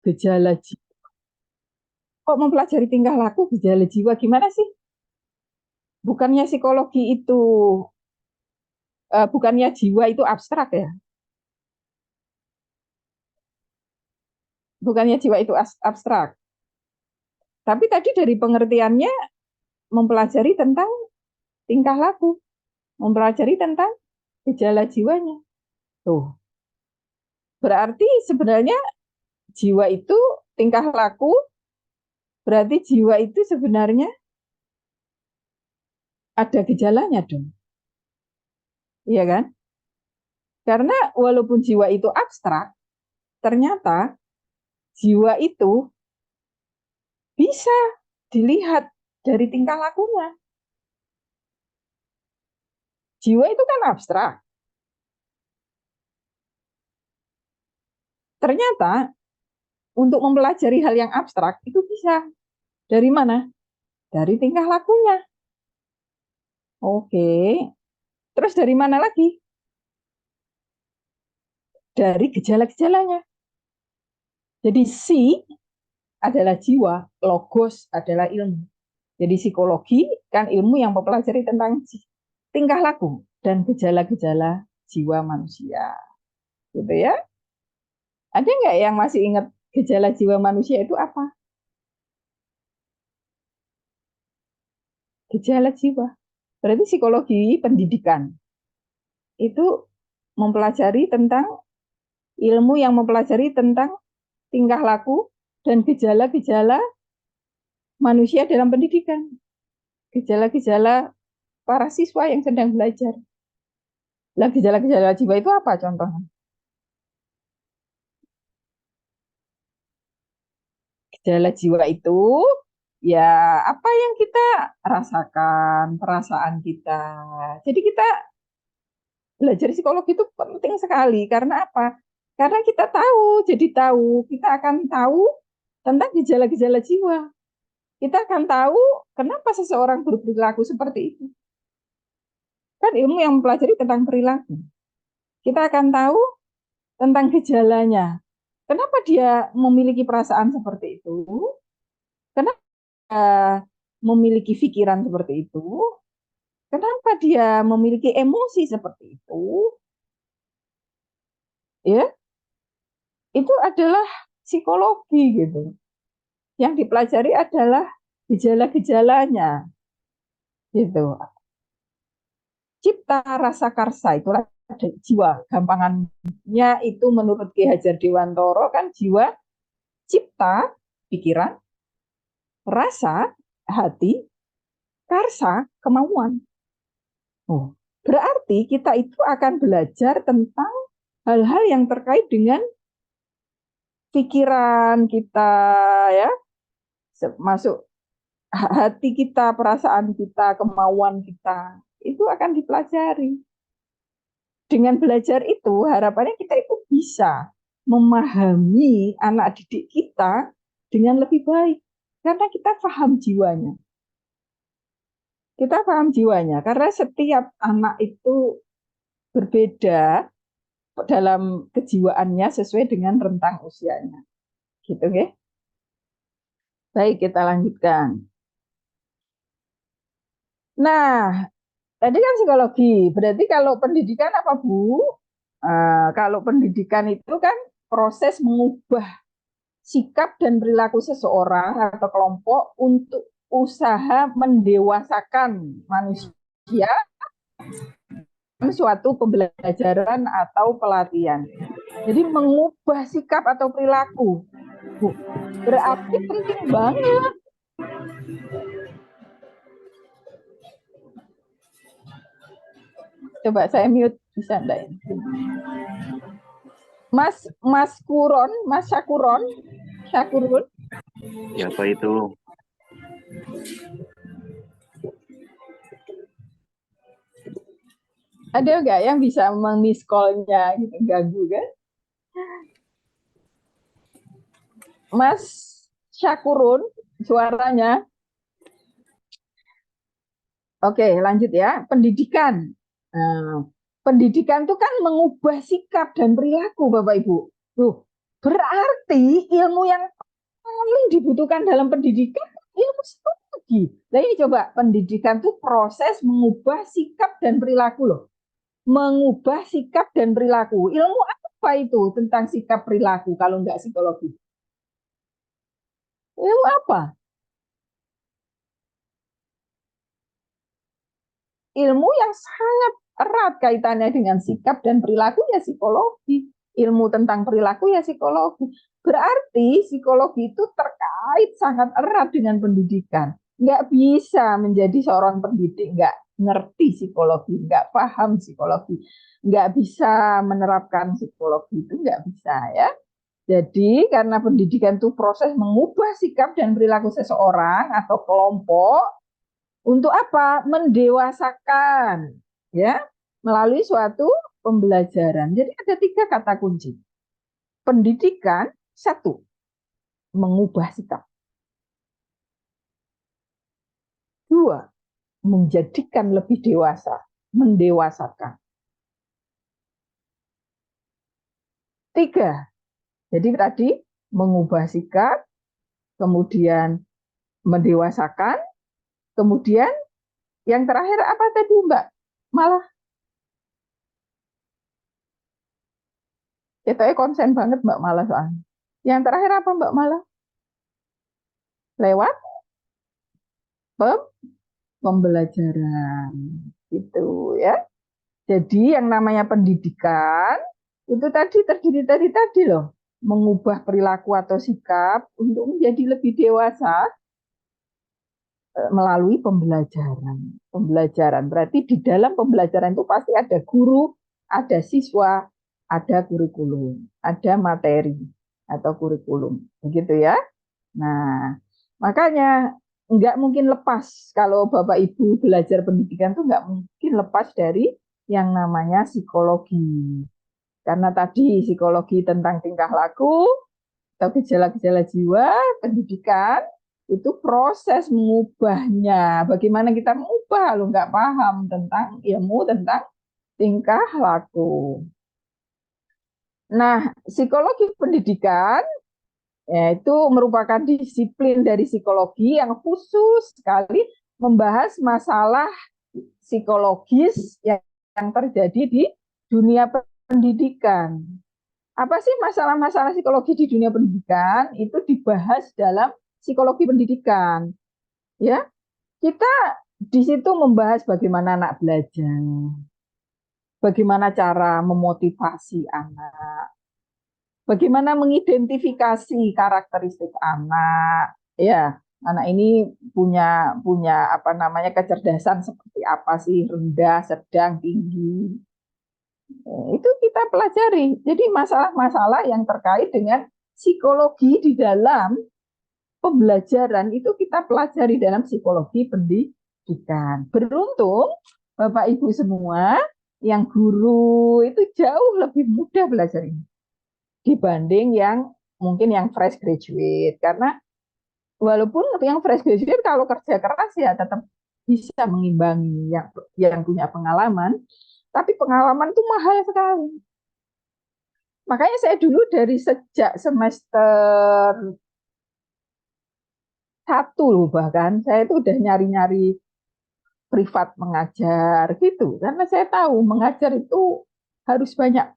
gejala jiwa. Kok mempelajari tingkah laku gejala jiwa gimana sih? Bukannya psikologi itu, bukannya jiwa itu abstrak ya? Bukannya jiwa itu abstrak. Tapi tadi dari pengertiannya mempelajari tentang tingkah laku, mempelajari tentang gejala jiwanya. Tuh. Berarti sebenarnya jiwa itu tingkah laku, berarti jiwa itu sebenarnya ada gejalanya dong. Iya kan? Karena walaupun jiwa itu abstrak, ternyata jiwa itu bisa dilihat dari tingkah lakunya. Jiwa itu kan abstrak. Ternyata untuk mempelajari hal yang abstrak itu bisa. Dari mana? Dari tingkah lakunya. Oke. Terus dari mana lagi? Dari gejala-gejalanya. Jadi si adalah jiwa, logos adalah ilmu. Jadi psikologi kan ilmu yang mempelajari tentang tingkah laku dan gejala-gejala jiwa manusia. Gitu ya. Ada nggak yang masih ingat gejala jiwa manusia itu apa? Gejala jiwa. Berarti psikologi pendidikan itu mempelajari tentang ilmu yang mempelajari tentang tingkah laku dan gejala-gejala manusia dalam pendidikan. Gejala-gejala para siswa yang sedang belajar. Lah gejala-gejala jiwa itu apa contohnya? Gejala jiwa itu ya apa yang kita rasakan, perasaan kita. Jadi kita belajar psikologi itu penting sekali karena apa? Karena kita tahu, jadi tahu, kita akan tahu tentang gejala-gejala jiwa. Kita akan tahu kenapa seseorang berperilaku seperti itu. Kan ilmu yang mempelajari tentang perilaku. Kita akan tahu tentang gejalanya. Kenapa dia memiliki perasaan seperti itu? Kenapa dia memiliki pikiran seperti itu? Kenapa dia memiliki emosi seperti itu? Ya, itu adalah psikologi gitu. Yang dipelajari adalah gejala-gejalanya gitu. Cipta rasa karsa itulah jiwa. Gampangannya itu menurut Ki Hajar Dewantoro kan jiwa, cipta pikiran, rasa hati, karsa kemauan. Oh, berarti kita itu akan belajar tentang hal-hal yang terkait dengan pikiran kita ya, masuk hati kita, perasaan kita, kemauan kita, itu akan dipelajari. Dengan belajar itu, harapannya kita itu bisa memahami anak didik kita dengan lebih baik. Karena kita paham jiwanya. Kita paham jiwanya, karena setiap anak itu berbeda dalam kejiwaannya sesuai dengan rentang usianya. Gitu ya. Baik, kita lanjutkan. Nah, tadi kan psikologi. Berarti kalau pendidikan apa, Bu? Kalau pendidikan itu kan proses mengubah sikap dan perilaku seseorang atau kelompok untuk usaha mendewasakan manusia suatu pembelajaran atau pelatihan. Jadi mengubah sikap atau perilaku. Berarti penting banget. Coba saya mute, bisa enggak? Mas Kuron, Mas Syakurun. Ya, apa itu? Ada nggak yang bisa meng-miss call-nya gitu, ganggu kan? Mas Syakurun, suaranya. Oke, lanjut ya. Pendidikan. Nah, pendidikan itu kan mengubah sikap dan perilaku, Bapak Ibu. Tuh, Berarti ilmu yang paling dibutuhkan dalam pendidikan ilmu psikologi. Nah ini coba, pendidikan itu proses mengubah sikap dan perilaku loh. Mengubah sikap dan perilaku. Ilmu apa itu tentang sikap perilaku kalau enggak psikologi? Ilmu apa? Ilmu yang sangat erat kaitannya dengan sikap dan perilaku ya psikologi. Ilmu tentang perilaku ya psikologi. Berarti psikologi itu terkait sangat erat dengan pendidikan. Nggak bisa menjadi seorang pendidik nggak ngerti psikologi, nggak paham psikologi, nggak bisa menerapkan psikologi itu nggak bisa ya. Jadi karena pendidikan itu proses mengubah sikap dan perilaku seseorang atau kelompok untuk apa? Mendewasakan, ya, melalui suatu pembelajaran. Jadi ada tiga kata kunci. Pendidikan, satu, mengubah sikap. Dua, menjadikan lebih dewasa, mendewasakan. Tiga, jadi tadi mengubah sikap, kemudian mendewasakan, kemudian yang terakhir apa tadi Mbak? Malah kita konsen banget Mbak Malah soalnya. Yang terakhir apa Mbak Malah? Lewat pembelajaran itu ya. Jadi yang namanya pendidikan itu tadi terdiri dari tadi loh, mengubah perilaku atau sikap untuk menjadi lebih dewasa melalui pembelajaran. Pembelajaran berarti di dalam pembelajaran itu pasti ada guru, ada siswa, ada kurikulum, ada materi atau kurikulum, begitu ya. Nah, makanya nggak mungkin lepas kalau Bapak Ibu belajar pendidikan tuh nggak mungkin lepas dari yang namanya psikologi. Karena tadi psikologi tentang tingkah laku atau gejala-gejala jiwa, pendidikan itu proses mengubahnya. Bagaimana kita mengubah kalau nggak paham tentang ilmu tentang tingkah laku. Nah, psikologi pendidikan yaitu merupakan disiplin dari psikologi yang khusus sekali membahas masalah psikologis yang terjadi di dunia pendidikan. Apa sih masalah-masalah psikologi di dunia pendidikan? Itu dibahas dalam psikologi pendidikan. Ya, kita di situ membahas bagaimana anak belajar, bagaimana cara memotivasi anak, bagaimana mengidentifikasi karakteristik anak, ya, anak ini punya punya apa namanya kecerdasan seperti apa sih, rendah, sedang, tinggi. Itu kita pelajari. Jadi masalah-masalah yang terkait dengan psikologi di dalam pembelajaran itu kita pelajari dalam psikologi pendidikan. Beruntung Bapak Ibu semua yang guru itu jauh lebih mudah belajar ini dibanding yang mungkin yang fresh graduate, karena walaupun yang fresh graduate kalau kerja keras ya tetap bisa mengimbangi yang punya pengalaman, tapi pengalaman itu mahal sekali. Makanya saya dulu dari sejak semester 1 loh, bahkan saya itu udah nyari-nyari privat mengajar gitu, karena saya tahu mengajar itu harus banyak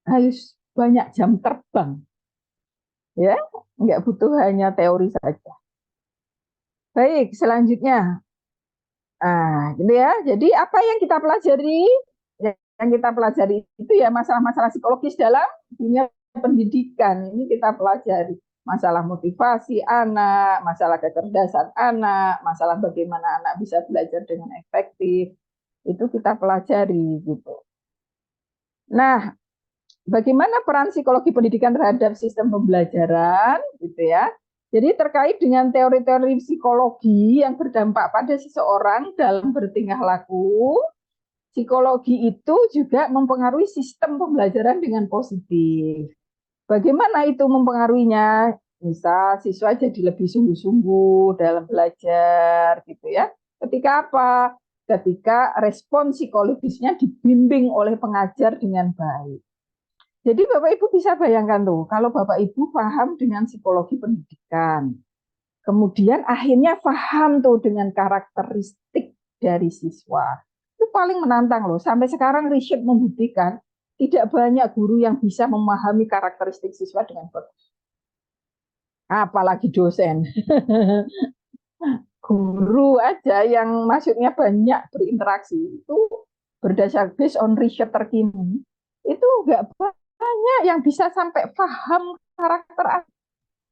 harus banyak jam terbang, ya, nggak butuh hanya teori saja. Baik, selanjutnya, gitu ya. Jadi apa yang kita pelajari? Yang kita pelajari itu ya masalah-masalah psikologis dalam dunia pendidikan. Ini kita pelajari masalah motivasi anak, masalah kecerdasan anak, masalah bagaimana anak bisa belajar dengan efektif. Itu kita pelajari gitu. Nah, bagaimana peran psikologi pendidikan terhadap sistem pembelajaran gitu ya. Jadi terkait dengan teori-teori psikologi yang berdampak pada seseorang dalam bertingkah laku, psikologi itu juga mempengaruhi sistem pembelajaran dengan positif. Bagaimana itu mempengaruhinya? Misal siswa jadi lebih sungguh-sungguh dalam belajar gitu ya. Ketika apa? Ketika respon psikologisnya dibimbing oleh pengajar dengan baik. Jadi Bapak Ibu bisa bayangkan tuh, kalau Bapak Ibu paham dengan psikologi pendidikan, kemudian akhirnya paham tuh dengan karakteristik dari siswa. Itu paling menantang loh. Sampai sekarang riset membuktikan tidak banyak guru yang bisa memahami karakteristik siswa dengan bagus. Apalagi dosen. Guru aja yang maksudnya banyak berinteraksi itu berdasar based on research terkini itu nggak banyak yang bisa sampai paham karakter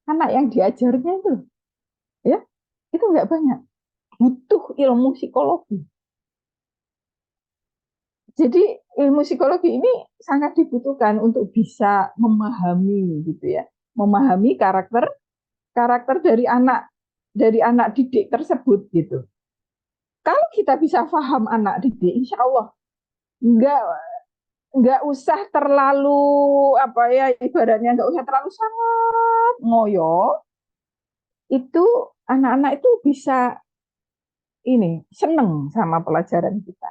anak yang diajarnya itu, ya itu nggak banyak, butuh ilmu psikologi. Jadi ilmu psikologi ini sangat dibutuhkan untuk bisa memahami gitu ya, memahami karakter karakter dari anak didik tersebut gitu. Kalau kita bisa paham anak didik, insya Allah nggak nggak usah terlalu apa ya, ibaratnya nggak usah terlalu sangat ngoyo, itu anak-anak itu bisa ini seneng sama pelajaran kita,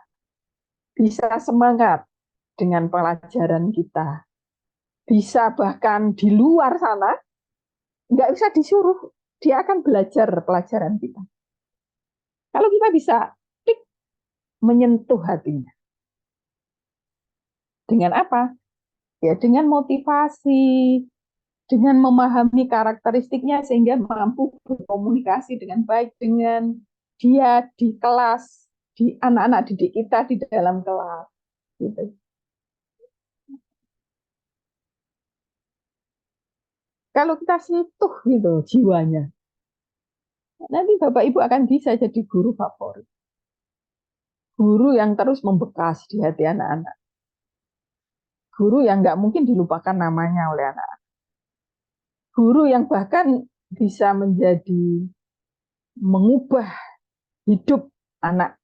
bisa semangat dengan pelajaran kita, bisa bahkan di luar sana nggak usah disuruh, dia akan belajar pelajaran kita kalau kita bisa klik, menyentuh hatinya dengan apa, ya dengan motivasi, dengan memahami karakteristiknya sehingga mampu berkomunikasi dengan baik dengan dia di kelas, di anak-anak didik kita di dalam kelas gitu. Kalau kita sentuh gitu jiwanya, nanti Bapak Ibu akan bisa jadi guru favorit, guru yang terus membekas di hati anak-anak, guru yang nggak mungkin dilupakan namanya oleh anak, guru yang bahkan bisa menjadi mengubah hidup anak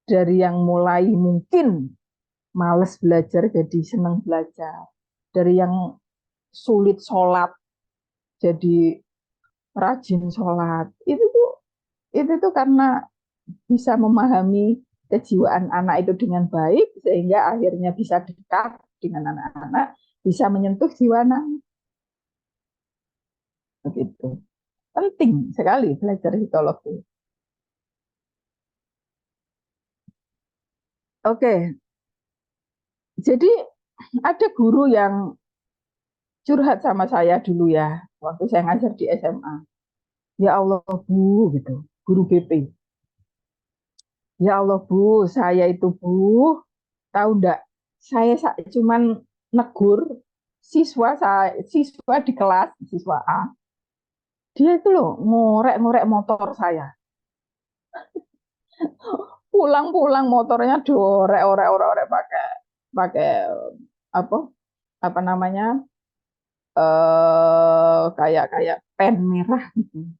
dari yang mulai mungkin males belajar jadi senang belajar, dari yang sulit sholat jadi rajin sholat. Itu tuh karena bisa memahami kejiwaan anak itu dengan baik sehingga akhirnya bisa dekat dengan anak-anak, bisa menyentuh jiwa anak. Begitu. Penting sekali belajar psikologi. Oke, jadi ada guru yang curhat sama saya dulu ya, waktu saya ngajar di SMA. Ya Allah Bu, gitu, guru BP. Ya Allah Bu, saya itu Bu, tahu enggak, saya cuman negur siswa di kelas, siswa A. Dia itu loh ngorek-ngorek motor saya. Pulang-pulang motornya diorek-orek-orek pakai pakai apa apa namanya, kayak kayak pen merah gitu.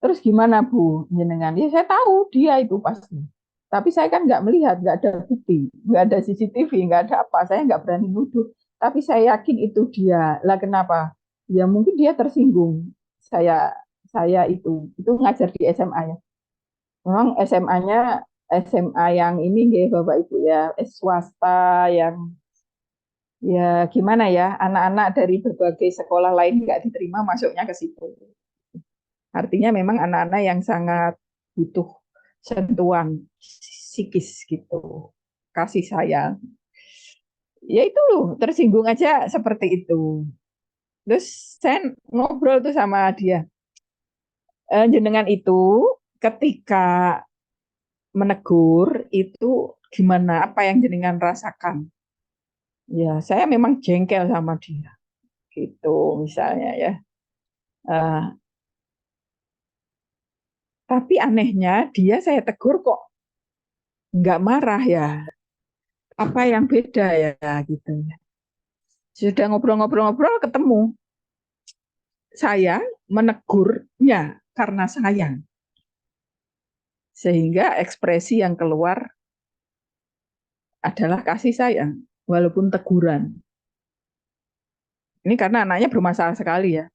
Terus gimana Bu jenengan? Ya saya tahu dia itu pasti. Tapi saya kan nggak melihat, nggak ada bukti, nggak ada CCTV, nggak ada apa. Saya nggak berani nuduh. Tapi saya yakin itu dia. Lah kenapa? Ya mungkin dia tersinggung. Saya itu ngajar di SMA ya. Memang SMA yang ini nggih Bapak Ibu ya, swasta yang ya gimana ya, anak-anak dari berbagai sekolah lain nggak diterima masuknya ke situ. Artinya memang anak-anak yang sangat butuh sentuhan psikis gitu, kasih sayang. Ya itu loh, tersinggung aja seperti itu. Terus saya ngobrol tuh sama dia. Jenengan itu ketika menegur itu gimana? Apa yang jenengan rasakan? Ya, saya memang jengkel sama dia. Gitu misalnya ya. Eh, tapi anehnya dia saya tegur kok nggak marah ya. Apa yang beda ya gitu. Sudah ngobrol-ngobrol-ngobrol ketemu. Saya menegurnya karena sayang. Sehingga ekspresi yang keluar adalah kasih sayang, walaupun teguran. Ini karena anaknya bermasalah sekali ya.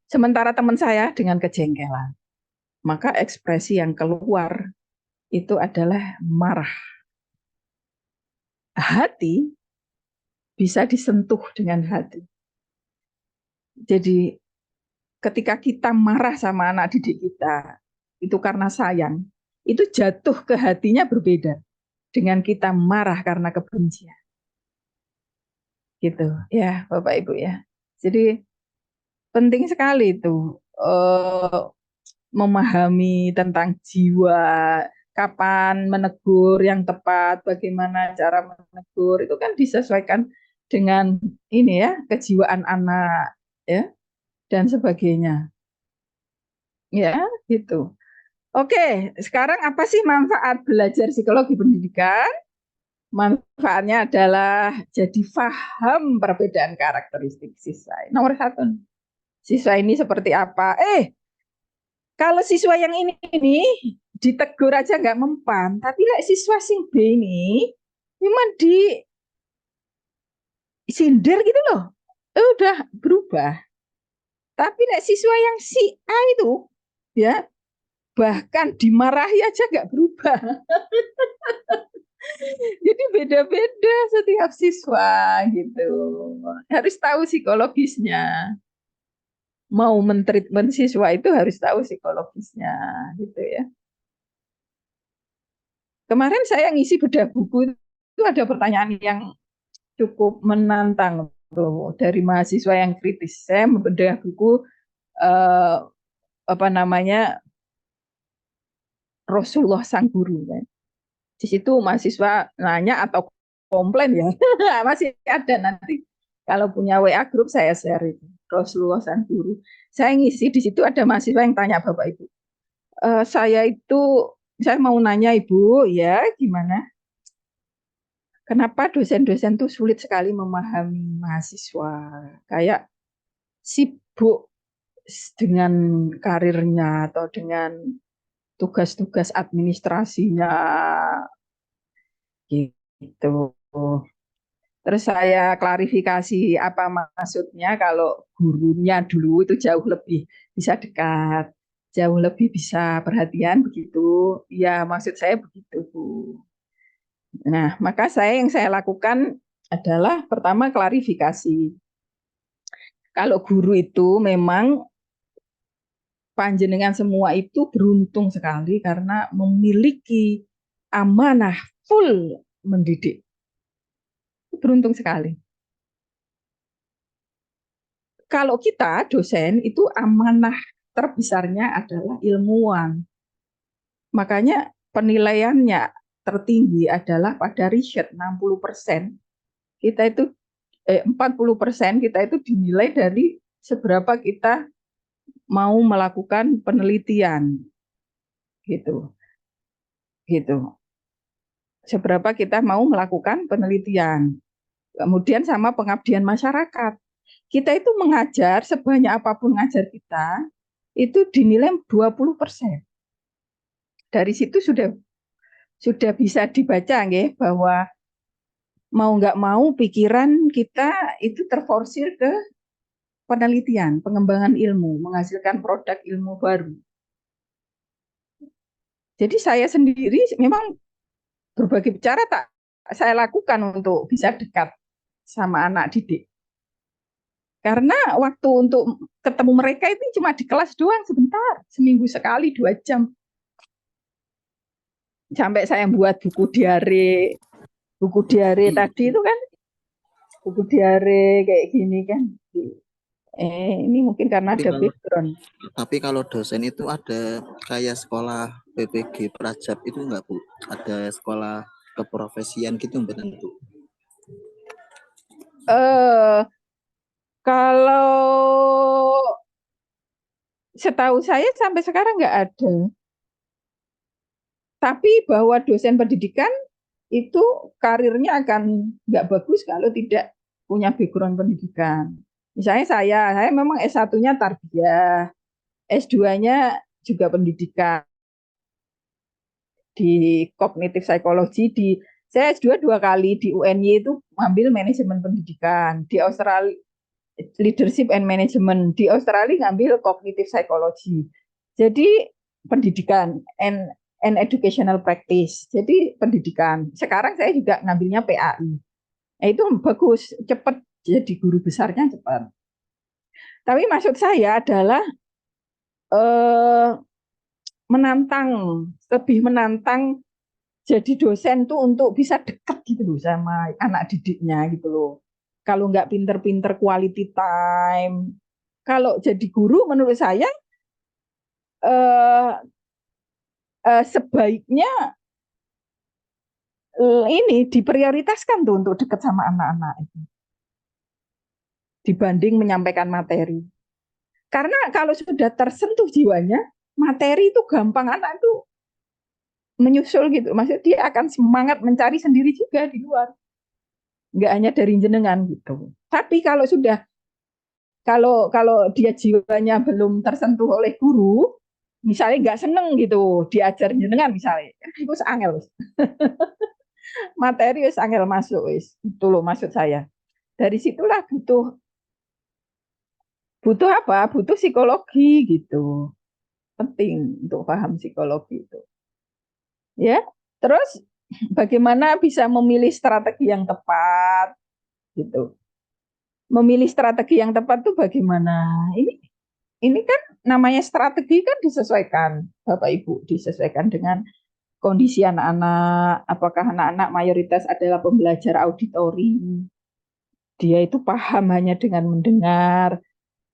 Sementara teman saya dengan kejengkelan, maka ekspresi yang keluar itu adalah marah. Hati bisa disentuh dengan hati. Jadi ketika kita marah sama anak didik kita, itu karena sayang, itu jatuh ke hatinya berbeda dengan kita marah karena kebencian. Gitu ya, Bapak Ibu ya. Jadi penting sekali itu memahami tentang jiwa, kapan menegur yang tepat, bagaimana cara menegur, itu kan disesuaikan dengan ini ya, kejiwaan anak ya dan sebagainya. Ya, gitu. Oke, sekarang apa sih manfaat belajar psikologi pendidikan? Manfaatnya adalah jadi paham perbedaan karakteristik siswa. Nomor satu, siswa ini seperti apa? Kalau siswa yang ini ditegur aja nggak mempan, tapi siswa sing B ini memang disindir gitu loh, udah berubah. Tapi siswa yang si A itu, ya bahkan dimarahi aja nggak berubah. Jadi beda-beda setiap siswa gitu. Harus tahu psikologisnya. Mau mentreatment siswa itu harus tahu psikologisnya gitu ya. Kemarin saya ngisi bedah buku itu ada pertanyaan yang cukup menantang tuh dari mahasiswa yang kritis. Saya membedah buku eh, apa namanya Rasulullah Sang Guru. Ya. Di situ mahasiswa nanya atau komplain ya, masih ada nanti. Kalau punya WA grup saya share itu Rasulullah Sang Guru. Saya ngisi di situ ada mahasiswa yang tanya Bapak Ibu. Saya mau nanya Ibu ya gimana? Kenapa dosen-dosen tuh sulit sekali memahami mahasiswa? Kayak sibuk dengan karirnya atau dengan tugas-tugas administrasinya gitu. Terus saya klarifikasi apa maksudnya kalau gurunya dulu itu jauh lebih bisa dekat, jauh lebih bisa perhatian begitu. Ya maksud saya begitu, Bu. Nah, maka yang saya lakukan adalah pertama klarifikasi. Kalau guru itu memang panjenengan semua itu beruntung sekali karena memiliki amanah full mendidik. Beruntung sekali. Kalau kita dosen itu amanah terbesarnya adalah ilmuwan. Makanya penilaiannya tertinggi adalah pada riset 60%. Kita itu 40% kita itu dinilai dari seberapa kita mau melakukan penelitian gitu. Gitu. Seberapa kita mau melakukan penelitian. Kemudian sama pengabdian masyarakat. Kita itu mengajar sebanyak apapun ngajar kita itu dinilai 20%. Dari situ sudah bisa dibaca nggih bahwa mau nggak mau pikiran kita itu terforsir ke penelitian, pengembangan ilmu, menghasilkan produk ilmu baru. Jadi saya sendiri memang berbagai cara saya lakukan untuk bisa dekat sama anak didik. Karena waktu untuk ketemu mereka itu cuma di kelas doang sebentar, seminggu sekali 2 jam. Sampai saya buat buku diare tadi itu kan, buku diare kayak gini kan. Ini mungkin karena ada background. Tapi kalau dosen itu ada kayak sekolah PPG Prajab itu enggak, Bu? Ada sekolah keprofesian gitu enggak, Bu? Kalau setahu saya sampai sekarang nggak ada. Tapi bahwa dosen pendidikan itu karirnya akan nggak bagus kalau tidak punya background pendidikan. Misalnya saya memang S1-nya tarbiyah, S2-nya juga pendidikan di kognitif psikologi. Saya S2 2 kali di UNY itu ngambil manajemen pendidikan, di Australia leadership and management, di Australia ngambil kognitif psikologi. Jadi pendidikan and educational practice. Jadi pendidikan. Sekarang saya juga ngambilnya PAI. Itu bagus, cepat jadi guru besarnya cepat. Tapi maksud saya adalah eh, menantang, lebih menantang jadi dosen tuh untuk bisa dekat gitu loh sama anak didiknya gitu loh. Kalau nggak pinter-pinter quality time, kalau jadi guru menurut saya eh, sebaiknya ini diprioritaskan tuh untuk dekat sama anak-anak itu dibanding menyampaikan materi. Karena kalau sudah tersentuh jiwanya, materi itu gampang anak itu menyusul gitu. Maksudnya dia akan semangat mencari sendiri juga di luar. Nggak hanya dari jenengan gitu. Tapi kalau sudah kalau dia jiwanya belum tersentuh oleh guru, misalnya nggak seneng gitu diajar jenengan misalnya, itu angel materi wis angel masuk wis. Itu loh maksud saya. Dari situlah butuh butuh apa? Butuh psikologi gitu. Penting untuk paham psikologi itu. Ya. Terus bagaimana bisa memilih strategi yang tepat gitu. Memilih strategi yang tepat tuh bagaimana? Ini kan namanya strategi kan disesuaikan Bapak Ibu, disesuaikan dengan kondisi anak-anak, apakah anak-anak mayoritas adalah pembelajar auditori, dia itu paham hanya dengan mendengar,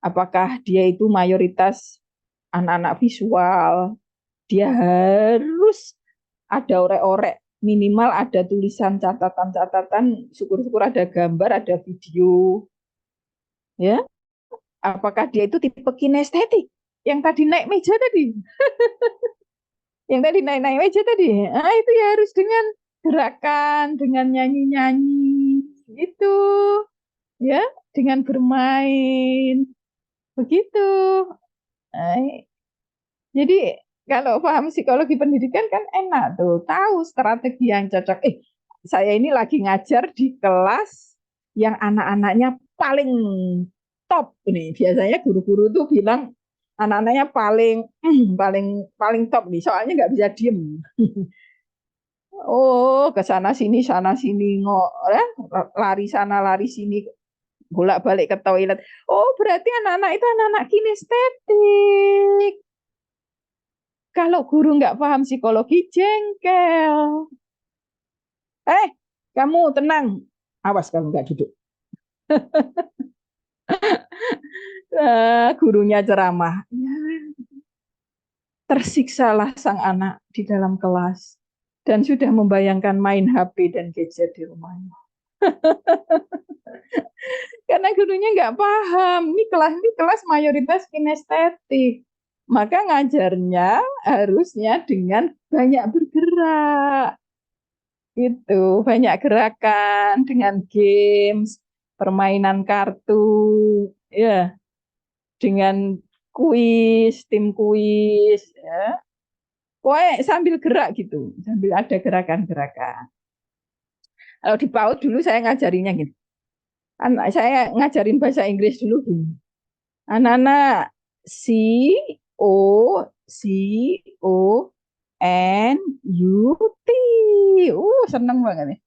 apakah dia itu mayoritas anak-anak visual, dia harus ada orek-orek, minimal ada tulisan catatan-catatan, syukur-syukur ada gambar, ada video, ya. Apakah dia itu tipe kinestetik yang tadi naik meja tadi, yang tadi naik-naik meja tadi, itu ya harus dengan gerakan, dengan nyanyi-nyanyi, itu, ya, dengan bermain, begitu. Nah, jadi kalau paham psikologi pendidikan kan enak tuh, tahu strategi yang cocok. Saya ini lagi ngajar di kelas yang anak-anaknya paling top nih. Biasanya guru-guru tuh bilang anak-anaknya paling paling paling top nih, soalnya nggak bisa diem. Oh, ke sana sini lari sana lari sini, bolak-balik ke toilet. Oh, berarti anak-anak itu anak-anak kinestetik. Kalau guru nggak paham psikologi, jengkel. Eh, kamu tenang. Awas kamu nggak duduk. Gurunya ceramah. Ya, tersiksalah sang anak di dalam kelas dan sudah membayangkan main HP dan gadget di rumahnya. Karena gurunya nggak paham. Ini kelas mayoritas kinestetik. Maka ngajarnya harusnya dengan banyak bergerak. Itu banyak gerakan dengan games, permainan kartu, ya, dengan kuis, tim kuis, ya. Pokoknya sambil gerak gitu, sambil ada gerakan-gerakan. Kalau di PAUD dulu saya ngajarinya gitu. Anak saya ngajarin bahasa Inggris dulu gini. Anak-anak C O C O N U T. Seneng banget nih.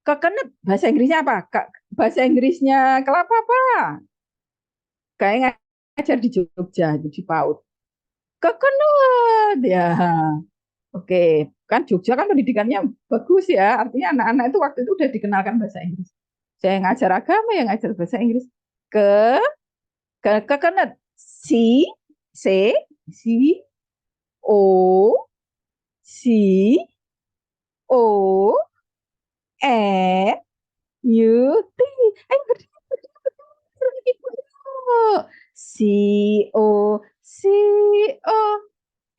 Kekenep bahasa Inggrisnya apa? Bahasa Inggrisnya kelapa apa? Kayak ngajar di Jogja, di PAUD. Kekenep ya. Oke, kan Jogja kan pendidikannya bagus ya. Artinya anak-anak itu waktu itu udah dikenalkan bahasa Inggris. Saya ngajar agama, yang ngajar bahasa Inggris. Ke kekenep C C C O C O N U T. C O C O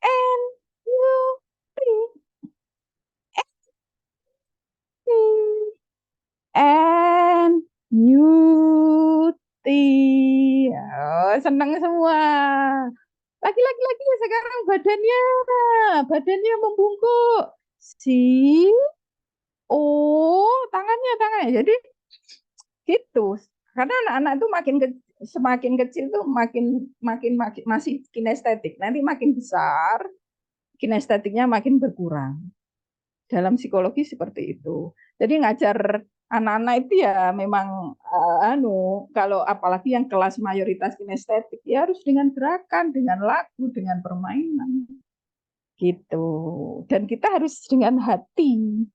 N U T N U T. Oh, senang semua. Laki-laki lagi ya sekarang badannya membungkuk. Si tangannya. Jadi gitu. Karena anak-anak itu semakin kecil tuh makin masih kinestetik. Nanti makin besar kinestetiknya makin berkurang. Dalam psikologi seperti itu. Jadi ngajar Anak-anak itu ya memang kalau apalagi yang kelas mayoritas kinestetik ya harus dengan gerakan, dengan lagu, dengan permainan gitu. Dan kita harus dengan hati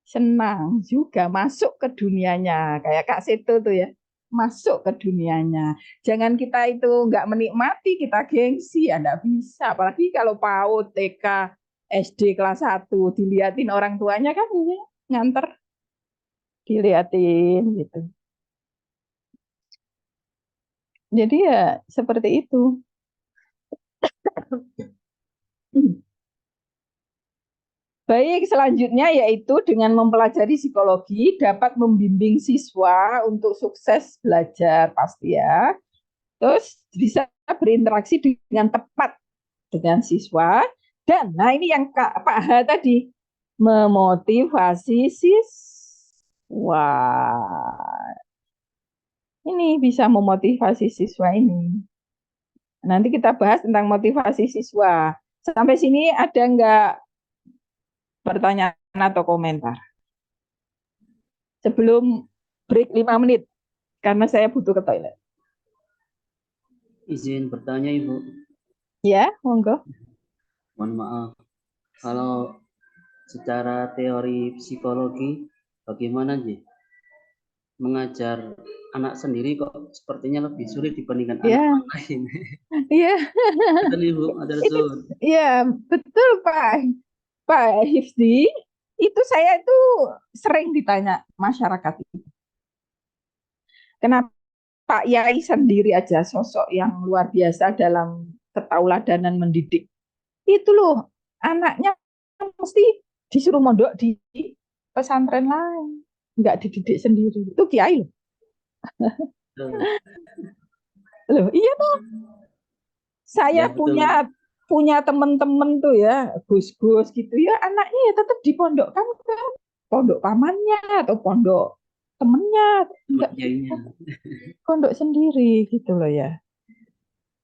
senang juga masuk ke dunianya kayak Kak Seto tuh ya, masuk ke dunianya. Jangan kita itu nggak menikmati, kita gengsi ya nggak bisa. Apalagi kalau PAUD, TK, SD kelas 1 diliatin orang tuanya kan ya, nganter diliatin gitu. Jadi ya seperti itu. Baik, selanjutnya yaitu dengan mempelajari psikologi dapat membimbing siswa untuk sukses belajar pasti ya. Terus bisa berinteraksi dengan tepat dengan siswa dan nah ini yang Pak H tadi memotivasi siswa. Ini bisa memotivasi siswa ini. Nanti kita bahas tentang motivasi siswa. Sampai sini ada nggak pertanyaan atau komentar? Sebelum break 5 menit, karena saya butuh ke toilet. Izin bertanya, Ibu. Ya, monggo. Mohon maaf. Kalau secara teori psikologi, bagaimana sih mengajar anak sendiri kok sepertinya lebih sulit dibandingkan anak Ya, lain. iya. Betul, Ibu. Iya, betul Pak Hifdi. Itu saya itu sering ditanya masyarakat itu. Kenapa Pak Yai sendiri aja sosok yang luar biasa dalam ketauladanan mendidik. Itu loh, anaknya mesti disuruh mondok di pesantren lain. Enggak dididik sendiri. Itu Kiai loh. Loh, iya toh. Saya Ya, betul. punya teman-teman tuh ya, gus-gus gitu ya, anaknya ya tetap dipondokkan ke pondok pamannya atau pondok temennya, enggak pondok sendiri gitu loh ya.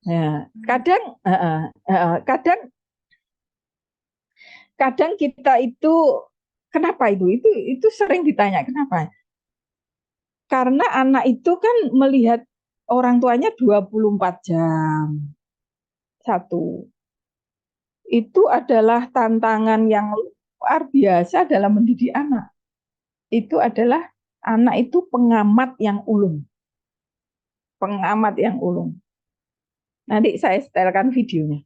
Ya, kadang kadang kita itu kenapa itu sering ditanya kenapa? Karena anak itu kan melihat orang tuanya 24 jam. Satu. Itu adalah tantangan yang luar biasa dalam mendidik anak. Itu adalah anak itu pengamat yang ulung. Pengamat yang ulung. Nanti saya setelkan videonya.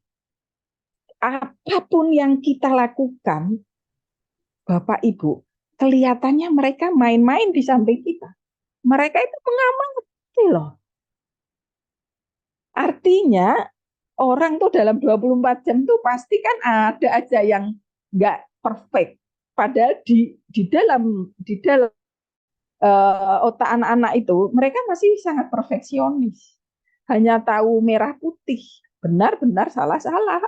Apapun yang kita lakukan, Bapak Ibu, kelihatannya mereka main-main di samping kita. Mereka itu mengamati loh. Artinya orang tuh dalam 24 jam tuh pasti kan ada aja yang nggak perfect. Padahal di dalam otak anak-anak itu mereka masih sangat perfeksionis. Hanya tahu merah putih, benar-benar salah-salah.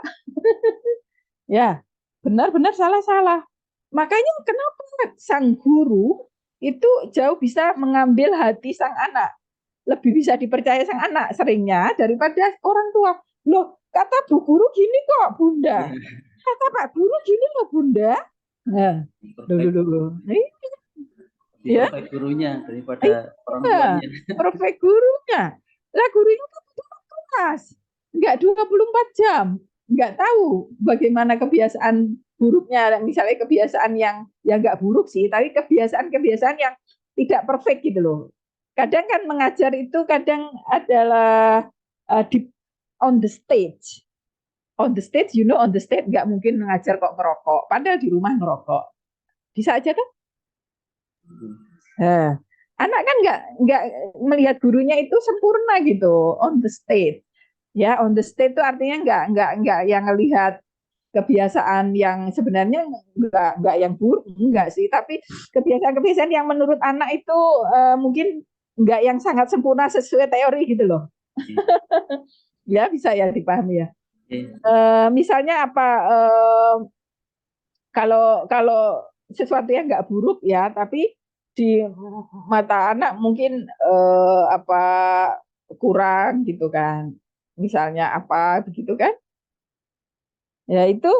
Ya, benar-benar salah-salah. Makanya kenapa sang guru itu jauh bisa mengambil hati sang anak. Lebih bisa dipercaya sang anak seringnya daripada orang tua. Loh, kata Bu Guru gini kok, Bunda. Kata Pak Guru gini loh, Bunda. Nah, dulu. Ya, Perfect gurunya daripada orang iya, tuanya. perfect gurunya. Lah gurunya kan kelas, nggak 24 jam. Nggak tahu bagaimana kebiasaan buruknya, misalnya kebiasaan yang nggak buruk sih, tapi kebiasaan-kebiasaan yang tidak perfect gitu loh. Kadang kan mengajar itu kadang adalah di on the stage. On the stage, on the stage nggak mungkin mengajar kok ngerokok. Padahal di rumah ngerokok. Bisa aja kan? Nah, anak kan nggak melihat gurunya itu sempurna gitu on the stage. Ya, on the stage itu artinya nggak yang melihat kebiasaan yang sebenarnya nggak yang buruk enggak sih, tapi kebiasaan-kebiasaan yang menurut anak itu mungkin nggak yang sangat sempurna sesuai teori gitu loh. Ya bisa ya dipahami ya. Misalnya apa kalau kalau sesuatu yang nggak buruk ya, tapi di mata anak mungkin apa kurang gitu kan. Misalnya apa begitu kan? Ya itu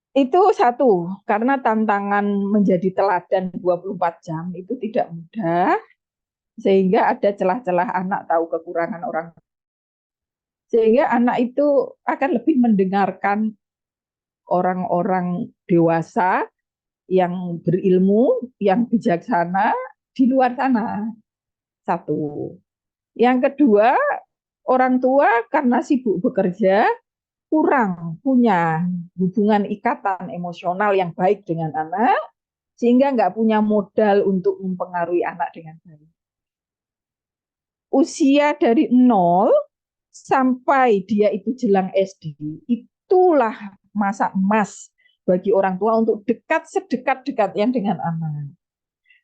Itu satu, karena tantangan menjadi teladan 24 jam itu tidak mudah, sehingga ada celah-celah anak tahu kekurangan orang. Sehingga anak itu akan lebih mendengarkan orang-orang dewasa yang berilmu, yang bijaksana di luar sana. Satu. Yang kedua, orang tua karena sibuk bekerja, kurang punya hubungan ikatan emosional yang baik dengan anak, sehingga nggak punya modal untuk mempengaruhi anak dengan baik. Usia dari 0 sampai dia itu jelang SD, itulah masa emas bagi orang tua untuk dekat sedekat-dekatnya dengan anak.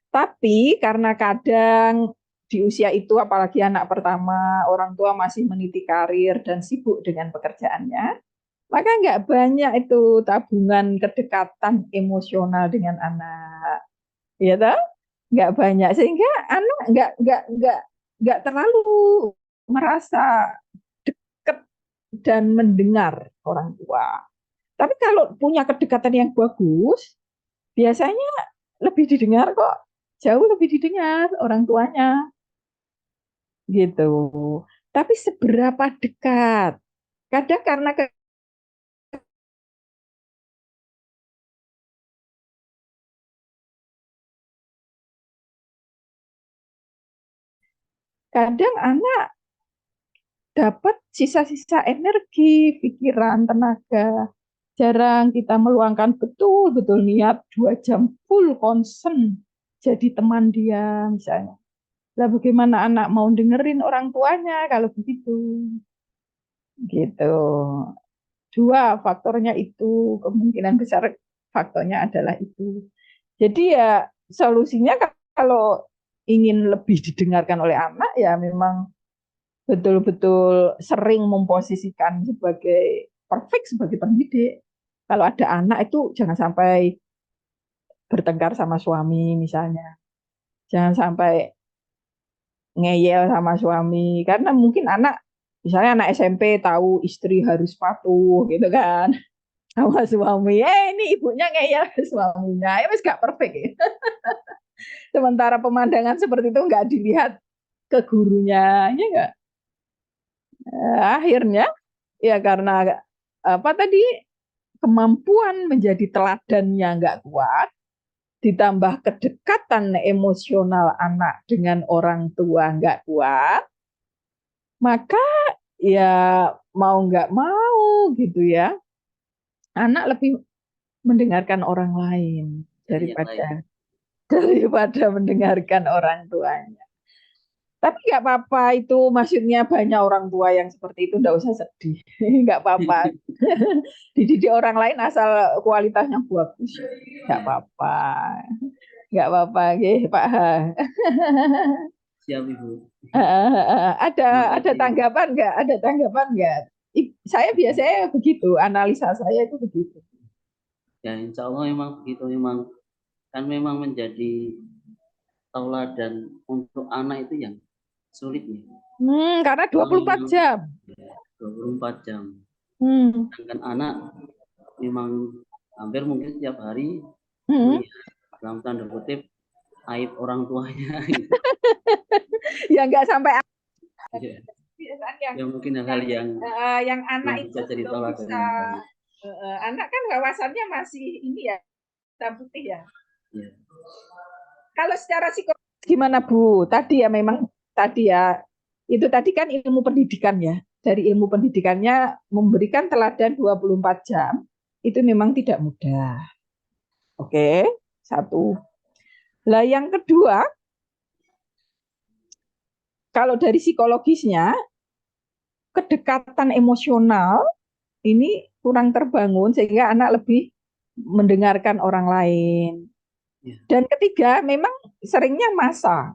Tapi karena kadang di usia itu, apalagi anak pertama, orang tua masih meniti karir dan sibuk dengan pekerjaannya, maka nggak banyak itu tabungan kedekatan emosional dengan anak, ya toh? Nggak banyak, sehingga anak nggak terlalu merasa dekat dan mendengar orang tua. Tapi kalau punya kedekatan yang bagus, biasanya lebih didengar kok, jauh lebih didengar orang tuanya, gitu. Tapi seberapa dekat? Kadang karena kadang anak dapat sisa-sisa energi, pikiran, tenaga. Jarang kita meluangkan betul-betul niat 2 jam full concern jadi teman dia misalnya. Lah bagaimana anak mau dengerin orang tuanya kalau begitu? Gitu. Dua faktornya itu, kemungkinan besar faktornya adalah itu. Jadi ya solusinya kalau ingin lebih didengarkan oleh anak, ya memang betul-betul sering memposisikan sebagai perfect sebagai pendidik. Kalau ada anak itu jangan sampai bertengkar sama suami misalnya. Jangan sampai ngeyel sama suami. Karena mungkin anak, misalnya anak SMP tahu istri harus patuh gitu kan. Sama suami, ini ibunya ngeyel ke suaminya. Ya wis gak perfect ya. Sementara pemandangan seperti itu nggak dilihat ke gurunya, ya enggak? Akhirnya ya karena apa tadi, kemampuan menjadi teladannya nggak kuat, ditambah kedekatan emosional anak dengan orang tua nggak kuat, maka ya mau nggak mau gitu ya, anak lebih mendengarkan orang lain dari yang lain. daripada mendengarkan orang tuanya. Tapi nggak apa-apa, itu maksudnya banyak orang tua yang seperti itu, nggak usah sedih, nggak apa-apa. Dididik orang lain asal kualitasnya bagus, nggak apa-apa, nggak apa-apa, Pak. Siap Ibu. Ada Terima kasih. tanggapan nggak? Ada tanggapan nggak? Saya biasanya begitu, analisa saya itu begitu. Ya insya Allah memang begitu, memang kan memang menjadi tauladan untuk anak itu yang sulit ya. Karena 24 jam. 24 jam. Hmm. Sedangkan anak memang hampir mungkin setiap hari Hmm. melihat dalam tanda kutip aib orang tuanya. Ya nggak sampai Ya, yang, ya mungkin hal-hal yang anak itu bisa jadi belum tauladan bisa. yang baik. Anak kan wawasannya masih ini ya, hitam putih ya. Ya. Kalau secara psikologis gimana Bu? Tadi ya memang tadi ya, itu tadi kan ilmu pendidikan ya. Dari ilmu pendidikannya memberikan teladan 24 jam itu memang tidak mudah. Oke, satu. Lah yang kedua, kalau dari psikologisnya, kedekatan emosional ini kurang terbangun sehingga anak lebih mendengarkan orang lain. Dan ketiga, memang seringnya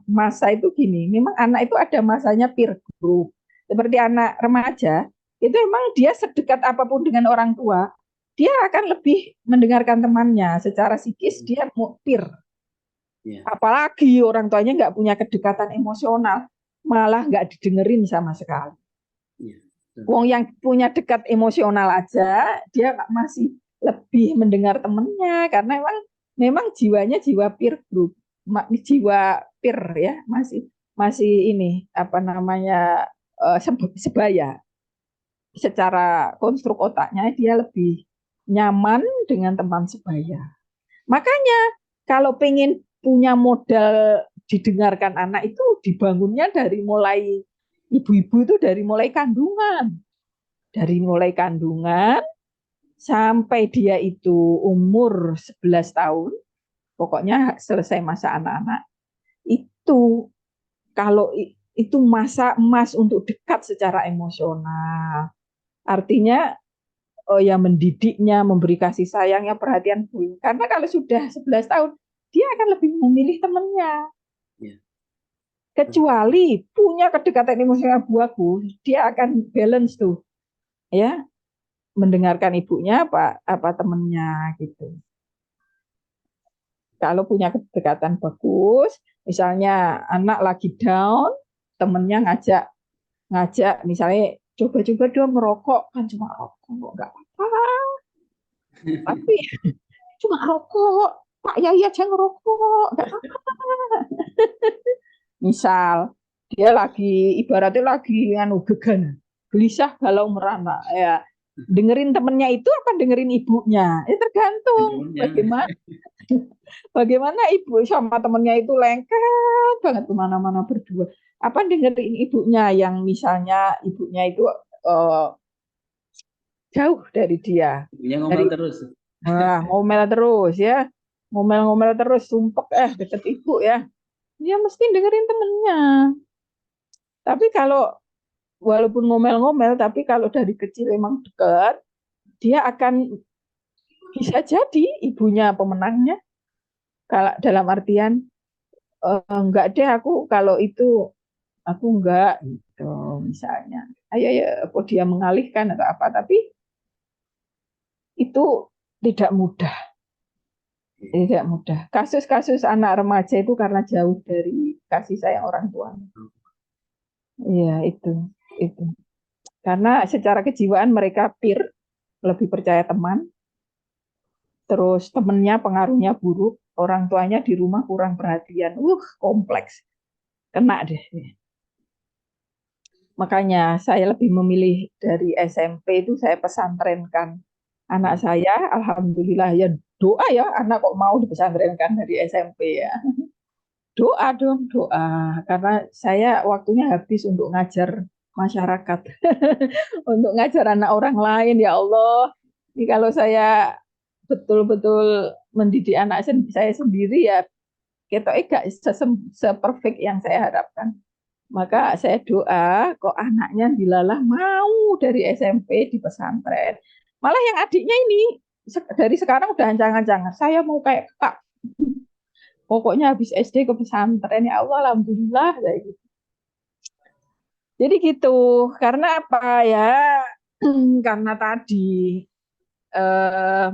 masa itu gini, memang anak itu ada masanya peer group. Seperti anak remaja, itu memang dia sedekat apapun dengan orang tua, dia akan lebih mendengarkan temannya. Secara psikis dia mau peer. Apalagi orang tuanya nggak punya kedekatan emosional, malah nggak didengerin sama sekali. Wong yang punya dekat emosional aja, dia masih lebih mendengar temennya karena memang jiwanya jiwa peer group, jiwa peer ya, masih masih ini apa namanya sebaya. Secara konstruk otaknya dia lebih nyaman dengan teman sebaya. Makanya kalau pengen punya modal didengarkan anak itu dibangunnya dari mulai ibu-ibu itu dari mulai kandungan. Dari mulai kandungan sampai dia itu umur 11 tahun, pokoknya selesai masa anak-anak, itu kalau itu masa emas untuk dekat secara emosional. Artinya ya mendidiknya, memberi kasih sayangnya, perhatian. Karena kalau sudah 11 tahun, dia akan lebih memilih temannya. Ya. Kecuali punya kedekatan emosional bagus, dia akan balance tuh, ya, mendengarkan ibunya apa temennya gitu. Kalau punya kedekatan bagus, misalnya anak lagi down, temennya ngajak ngajak misalnya coba-coba dong ngerokok, kan cuma rokok nggak apa-apa, tapi cuma rokok, Pak Yai aja ngerokok nggak apa-apa. Misal dia lagi ibaratnya lagi anu gegana, gelisah galau merana ya, dengerin temennya itu apa dengerin ibunya, tergantung Temennya. bagaimana bagaimana ibu sama temennya itu lengket banget kemana-mana berdua, apa dengerin ibunya yang misalnya ibunya itu eh, jauh dari dia, Ibunya ngomel dari terus. ngomel terus ya, ngomel-ngomel terus sumpek deket ibu ya, dia mesti dengerin temennya. Tapi kalau walaupun ngomel-ngomel, tapi kalau dari kecil emang dekat, dia akan bisa jadi ibunya pemenangnya. Kalau dalam artian enggak deh aku kalau itu aku enggak gitu misalnya. Ayo ya, apa dia mengalihkan atau apa, tapi itu tidak mudah, tidak mudah. Kasus-kasus anak remaja itu karena jauh dari kasih sayang orang tua. Iya, itu. Karena secara kejiwaan mereka peer, lebih percaya teman, terus temennya pengaruhnya buruk, orang tuanya di rumah kurang perhatian. Kompleks. Kena deh. Makanya saya lebih memilih dari SMP itu saya pesantrenkan anak saya. Alhamdulillah ya, doa ya, anak kok mau dipesantrenkan dari SMP ya. Doa dong, doa. Karena saya waktunya habis untuk ngajar masyarakat. Untuk ngajar anak orang lain, ya Allah. Ini kalau saya betul-betul mendidik anak saya sendiri ya, kita gak seperfect yang saya harapkan. Maka saya doa kok anaknya dilalah mau dari SMP di pesantren. Malah yang adiknya ini dari sekarang udah ancang-ancang, saya mau kayak kak. Pokoknya habis SD ke pesantren, ya Allah, alhamdulillah. Jadi gitu, karena apa ya? Karena tadi eh,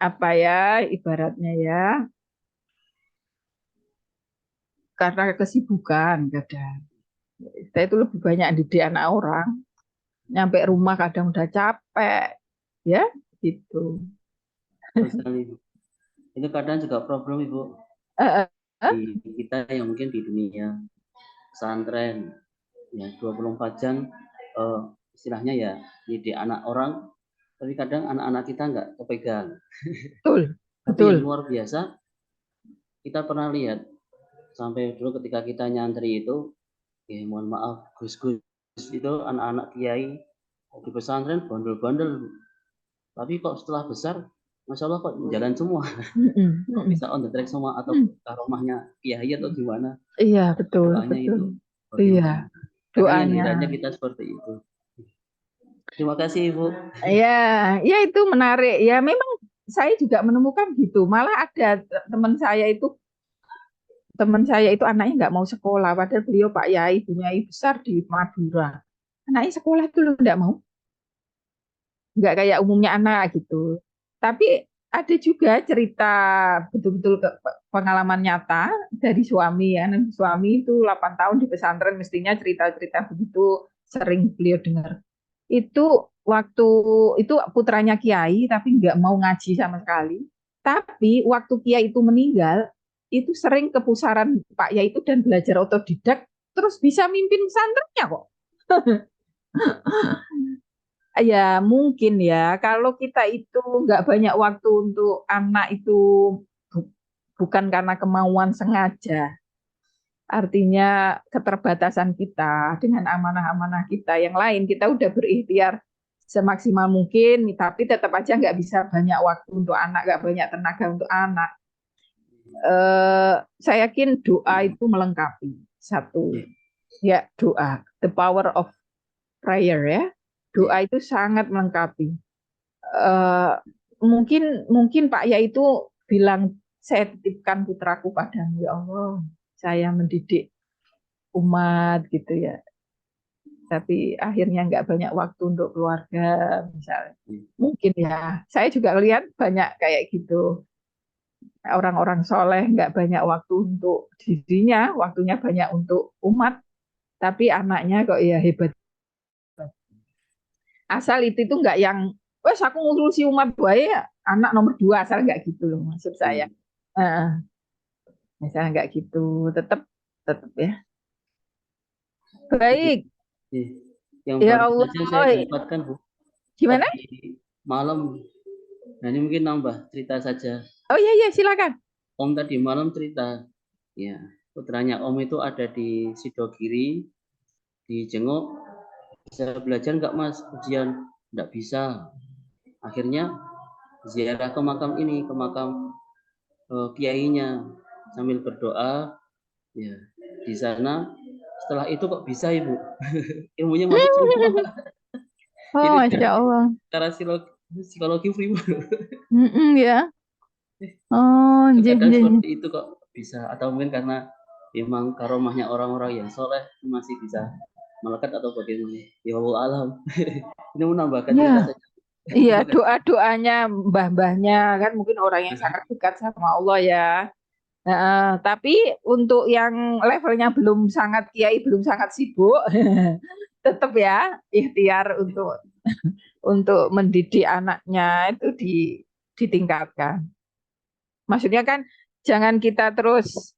apa ya ibaratnya ya, karena kesibukan kadang. Saya itu lebih banyak didik anak orang, nyampe rumah kadang udah capek, ya gitu. Betul sekali, Bu. Itu kadang juga problem, Ibu, Eh, eh, di kita yang mungkin di dunia pesantren ya 24 jam istilahnya ya didik anak orang, tapi kadang anak-anak kita nggak kepegang. betul, Tapi betul. yang luar biasa, kita pernah lihat sampai dulu ketika kita nyantri itu, ya mohon maaf, gus-gus itu anak-anak kiai di pesantren bandel-bandel, tapi kok setelah besar, masya Allah kok jalan semua, kok bisa on the track semua, atau karomahnya kiai atau gimana, Iya, betul, doanya betul. itu Iya, bagaimana? Kadang yang doanya. kiranya kita seperti itu. Terima kasih Ibu. Ya, ya itu menarik. Ya, memang saya juga menemukan gitu. Malah ada teman saya itu, anaknya nggak mau sekolah. Padahal beliau Pak Yai, punya besar di Madura. Anaknya sekolah itu loh nggak mau. Nggak kayak umumnya anak gitu. Tapi ada juga cerita betul-betul pengalaman nyata dari suami ya. Nanti suami itu 8 tahun di pesantren, mestinya cerita-cerita begitu sering beliau dengar. itu waktu itu putranya Kiai tapi nggak mau ngaji sama sekali. Tapi waktu Kiai itu meninggal, itu sering ke pusaran Pak Yai itu dan belajar otodidak, terus bisa mimpin pesantrennya kok. Ya mungkin ya, kalau kita itu nggak banyak waktu untuk anak itu bukan karena kemauan sengaja. Artinya keterbatasan kita dengan amanah-amanah kita yang lain, kita udah berikhtiar semaksimal mungkin, tapi tetap aja nggak bisa banyak waktu untuk anak, nggak banyak tenaga untuk anak. Saya yakin doa itu melengkapi. Satu, ya doa, the power of prayer ya. Doa itu sangat melengkapi. Mungkin Pak Ya itu bilang, saya titipkan putraku padamu ya Allah, saya mendidik umat gitu ya. Tapi akhirnya nggak banyak waktu untuk keluarga misalnya. Mungkin ya, saya juga lihat banyak kayak gitu. Orang-orang soleh nggak banyak waktu untuk dirinya, waktunya banyak untuk umat. Tapi anaknya kok ya hebat. Asal itu nggak yang, wes aku ngurusi umat baik, anak nomor dua, asal nggak gitu loh maksud saya. Misalnya nggak gitu, tetap tetap ya. Baik, Yang ya baru Allah. saja saya dapatkan, Bu. Gimana? Tadi malam. Nah, ini mungkin nambah cerita saja. Oh iya silakan. Om tadi malam cerita, ya putranya Om itu ada di Sidogiri, dijenguk, bisa belajar nggak Mas ujian? Nggak bisa. Akhirnya ziarah ke makam ini, ke makam kiainya, sambil berdoa. Ya, di sana setelah itu kok bisa Ibu, ilmunya masuk semua. Oh, Ini Masya Allah. secara psikologi free, Bu. Ya. Oh, Kadang seperti itu kok bisa, atau mungkin karena memang karomahnya orang-orang yang soleh masih bisa melekat atau bagaimana, ya Allah alam. Ini menambahkan cerita ya. saja. Iya, doa-doanya mbah-mbahnya kan mungkin orang yang sangat dekat sama Allah ya. Tapi untuk yang levelnya belum sangat kiai, belum sangat sibuk, tetap ya ikhtiar untuk mendidik anaknya itu ditingkatkan. Maksudnya kan jangan kita terus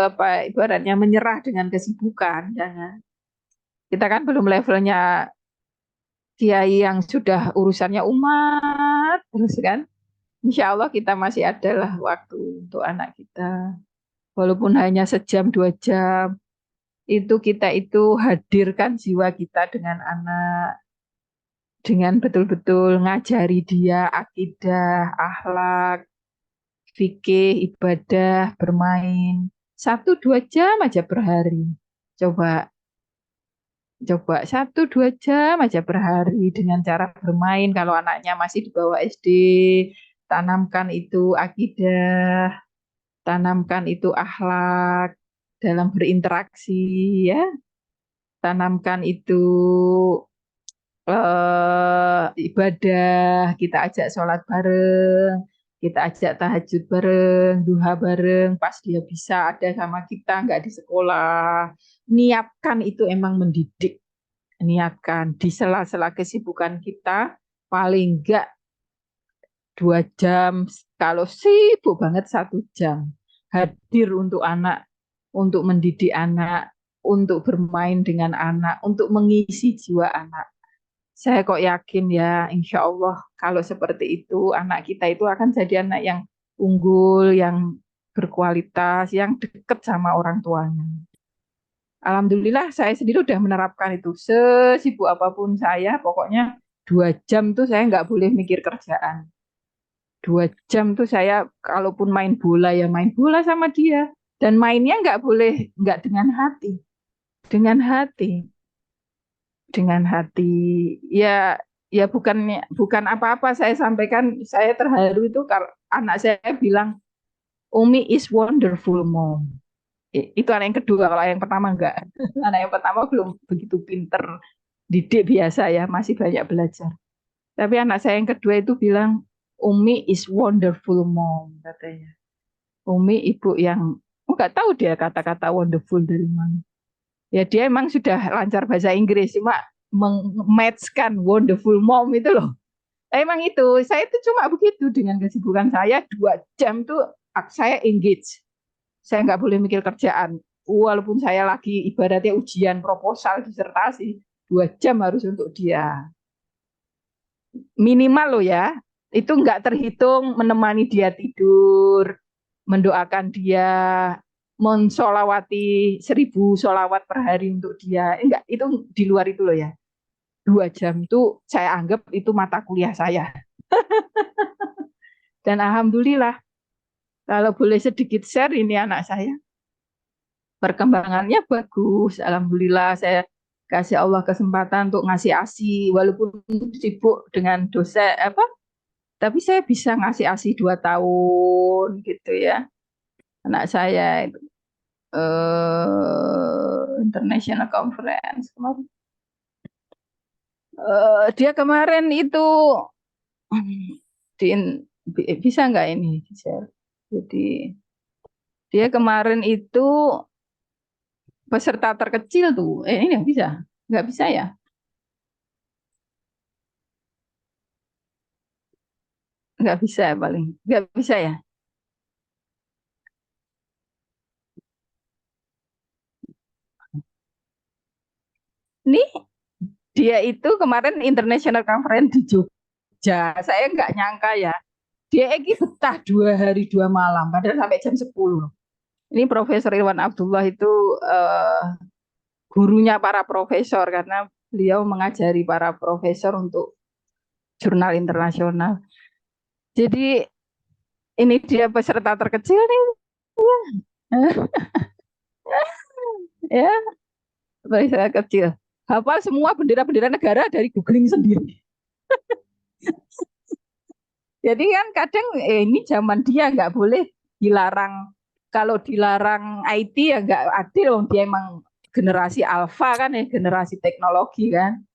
apa ibaratnya menyerah dengan kesibukan, jangan. Kita kan belum levelnya kiai yang sudah urusannya umat, terus kan. Insya Allah kita masih adalah waktu untuk anak kita. Walaupun hanya sejam, 2 jam, itu kita itu hadirkan jiwa kita dengan anak, dengan betul-betul ngajari dia akidah, akhlak, fikih, ibadah, bermain. 1-2 jam aja per hari. Coba, coba 1-2 jam aja per hari dengan cara bermain. Kalau anaknya masih di bawah SD, tanamkan itu akidah, tanamkan itu akhlak dalam berinteraksi ya, tanamkan itu ibadah, kita ajak sholat bareng, kita ajak tahajud bareng, duha bareng, pas dia bisa ada sama kita, nggak di sekolah. Niatkan itu emang mendidik, niatkan di sela-sela kesibukan kita, paling nggak 2 jam, kalau sibuk banget 1 jam. Hadir untuk anak, untuk mendidik anak, untuk bermain dengan anak, untuk mengisi jiwa anak. Saya kok yakin ya, insya Allah kalau seperti itu, anak kita itu akan jadi anak yang unggul, yang berkualitas, yang dekat sama orang tuanya. Alhamdulillah saya sendiri udah menerapkan itu. Sesibuk apapun saya, pokoknya 2 jam tuh saya nggak boleh mikir kerjaan. 2 jam tuh saya kalaupun main bola ya main bola sama dia, dan mainnya nggak boleh nggak dengan hati, dengan hati, dengan hati. Ya ya bukan apa-apa saya sampaikan, saya terharu itu kalau anak saya bilang Umi is wonderful mom. Itu anak yang kedua, kalau yang pertama enggak. Anak yang pertama belum begitu pinter, didik biasa ya, masih banyak belajar. Tapi anak saya yang kedua itu bilang Umi is wonderful mom katanya. Umi ibu yang nggak tahu dia kata-kata wonderful dari mana. Ya dia emang sudah lancar bahasa Inggris, cuma meng-matchkan Wonderful Mom itu loh. Emang itu, saya itu cuma begitu dengan kesibukan saya 2 jam tuh saya engage. Saya nggak boleh mikir kerjaan. Walaupun saya lagi ibaratnya ujian proposal disertasi, 2 jam harus untuk dia. Minimal loh ya, itu nggak terhitung menemani dia tidur, mendoakan dia, mensolawati 1000 solawat per hari untuk dia. Enggak, itu di luar itu loh ya. 2 jam itu saya anggap itu mata kuliah saya. Dan alhamdulillah, kalau boleh sedikit share ini anak saya, perkembangannya bagus. Alhamdulillah saya kasih Allah kesempatan untuk ngasih ASI, walaupun sibuk dengan dosen tapi saya bisa ngasih ASI 2 tahun gitu ya. Anak saya itu international conference kemarin. Dia kemarin itu di, bisa nggak ini share? Jadi dia kemarin itu peserta terkecil tuh. Ini nggak bisa ya? Nggak bisa ya paling, nggak bisa ya. Nih dia itu kemarin international conference di Jogja. Saya nggak nyangka ya. Dia betah 2 hari 2 malam, padahal sampai jam 10. Ini Profesor Irwan Abdullah itu gurunya para profesor karena beliau mengajari para profesor untuk jurnal internasional. Jadi ini dia peserta terkecil nih. Ya, peserta kecil. Hafal semua bendera-bendera negara dari googling sendiri. Jadi kan kadang ini zaman dia nggak boleh dilarang. Kalau dilarang IT ya nggak adil. Dia emang generasi alfa kan ya, generasi teknologi kan.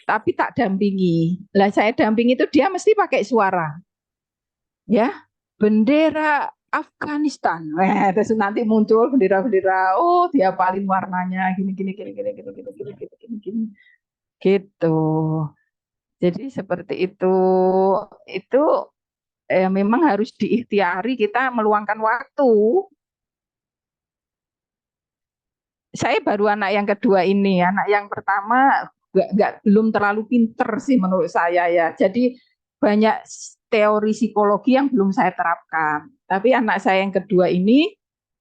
Tapi tak dampingi. Lah saya dampingi itu dia mesti pakai suara. Ya, bendera Afghanistan. Terus nanti muncul bendera-bendera. Oh, dia paling warnanya gini gini gini gini gini gini gini gini gini gini. Gitu. Jadi seperti itu. Itu memang harus diikhtiari kita meluangkan waktu. Saya baru anak yang kedua ini, anak yang pertama belum terlalu pinter sih menurut saya ya. Jadi banyak teori psikologi yang belum saya terapkan. Tapi anak saya yang kedua ini,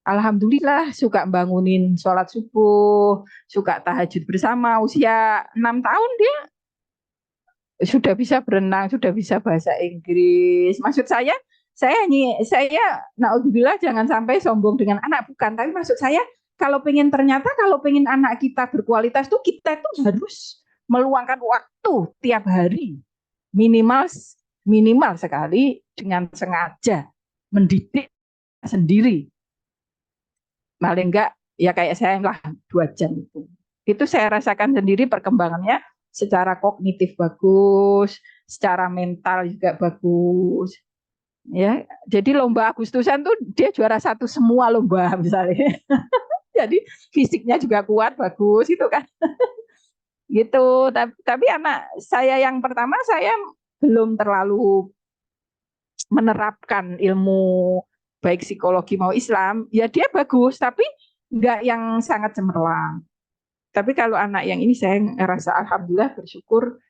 alhamdulillah suka bangunin sholat subuh, suka tahajud bersama. Usia 6 tahun dia sudah bisa berenang, sudah bisa bahasa Inggris. Maksud saya naudzubillah jangan sampai sombong dengan anak, bukan. Tapi maksud saya kalau pengen anak kita berkualitas tuh kita tuh harus meluangkan waktu tiap hari minimal minimal sekali dengan sengaja mendidik sendiri. Paling enggak ya kayak saya lah 2 jam itu. Itu saya rasakan sendiri perkembangannya secara kognitif bagus, secara mental juga bagus. Ya, jadi lomba Agustusan tuh dia juara 1 semua lomba misalnya. Jadi fisiknya juga kuat, bagus gitu kan. Gitu. Tapi anak saya yang pertama saya belum terlalu menerapkan ilmu baik psikologi mau Islam. Ya dia bagus, tapi enggak yang sangat cemerlang. Tapi kalau anak yang ini saya ngerasa alhamdulillah bersyukur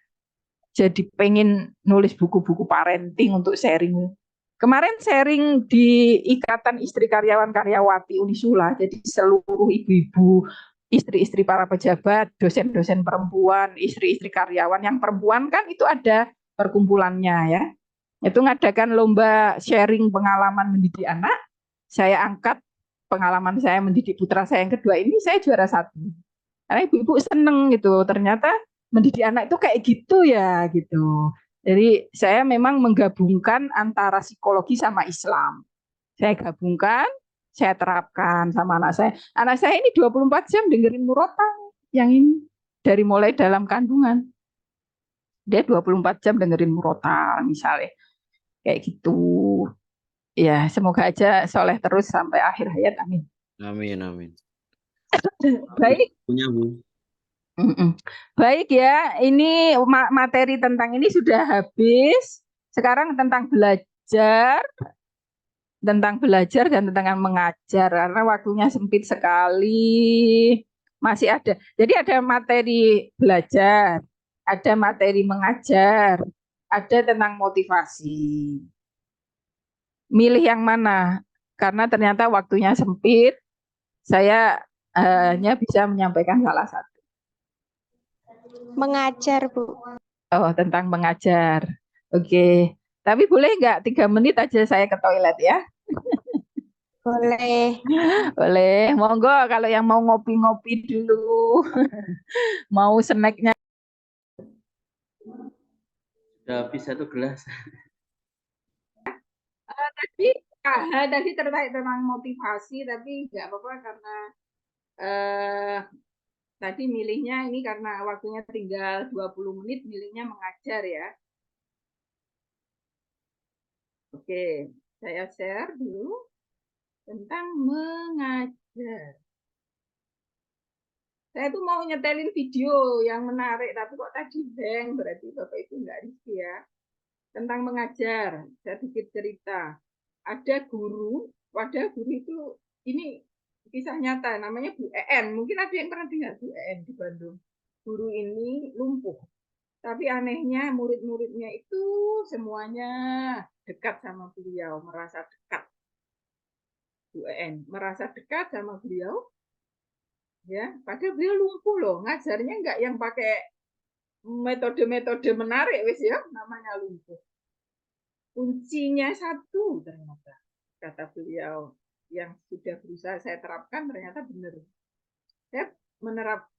jadi pengen nulis buku-buku parenting untuk sharing. Kemarin sharing di Ikatan Istri Karyawan Karyawati Unisula, jadi seluruh ibu-ibu, istri-istri para pejabat, dosen-dosen perempuan, istri-istri karyawan yang perempuan kan itu ada perkumpulannya ya. Itu ngadakan lomba sharing pengalaman mendidik anak. Saya angkat pengalaman saya mendidik putra saya yang kedua ini, saya juara 1. Karena ibu-ibu seneng gitu, ternyata mendidik anak itu kayak gitu ya gitu. Jadi saya memang menggabungkan antara psikologi sama Islam. Saya gabungkan, saya terapkan sama anak saya. Anak saya ini 24 jam dengerin murotal yang ini dari mulai dalam kandungan. Dia 24 jam dengerin murotal misalnya. Kayak gitu. Ya, semoga aja soleh terus sampai akhir hayat. Amin. Amin, amin. Baik. Punya Bu. Baik ya, ini materi tentang ini sudah habis. Sekarang tentang belajar dan tentang mengajar karena waktunya sempit sekali. Masih ada. Jadi ada materi belajar, ada materi mengajar, ada tentang motivasi. Milih yang mana? Karena ternyata waktunya sempit, saya hanya bisa menyampaikan salah satu. Mengajar, Bu. Oh, tentang mengajar. Oke. Tapi boleh nggak 3 menit aja saya ke toilet ya? Boleh. Boleh. Monggo kalau yang mau ngopi-ngopi dulu. Mau snacknya. Sudah habis 1 gelas. Tadi terkait tentang motivasi, tapi nggak apa-apa karena tadi milihnya ini karena waktunya tinggal 20 menit, milihnya mengajar ya. Oke, saya share dulu tentang mengajar. Saya tuh mau nyetelin video yang menarik, tapi kok tadi bang, berarti Bapak Ibu nggak rizki ya. Tentang mengajar, saya sedikit cerita. Ada guru, wadah guru itu, ini kisah nyata, namanya Bu En. Mungkin ada yang pernah dengar Bu En di Bandung. Guru ini lumpuh. Tapi anehnya murid-muridnya itu semuanya dekat sama beliau, merasa dekat. Bu En merasa dekat sama beliau, ya. Padahal beliau lumpuh loh, ngajarnya nggak yang pakai metode-metode menarik, wis ya, namanya lumpuh. Kuncinya satu ternyata, kata beliau, yang sudah berusaha saya terapkan ternyata benar.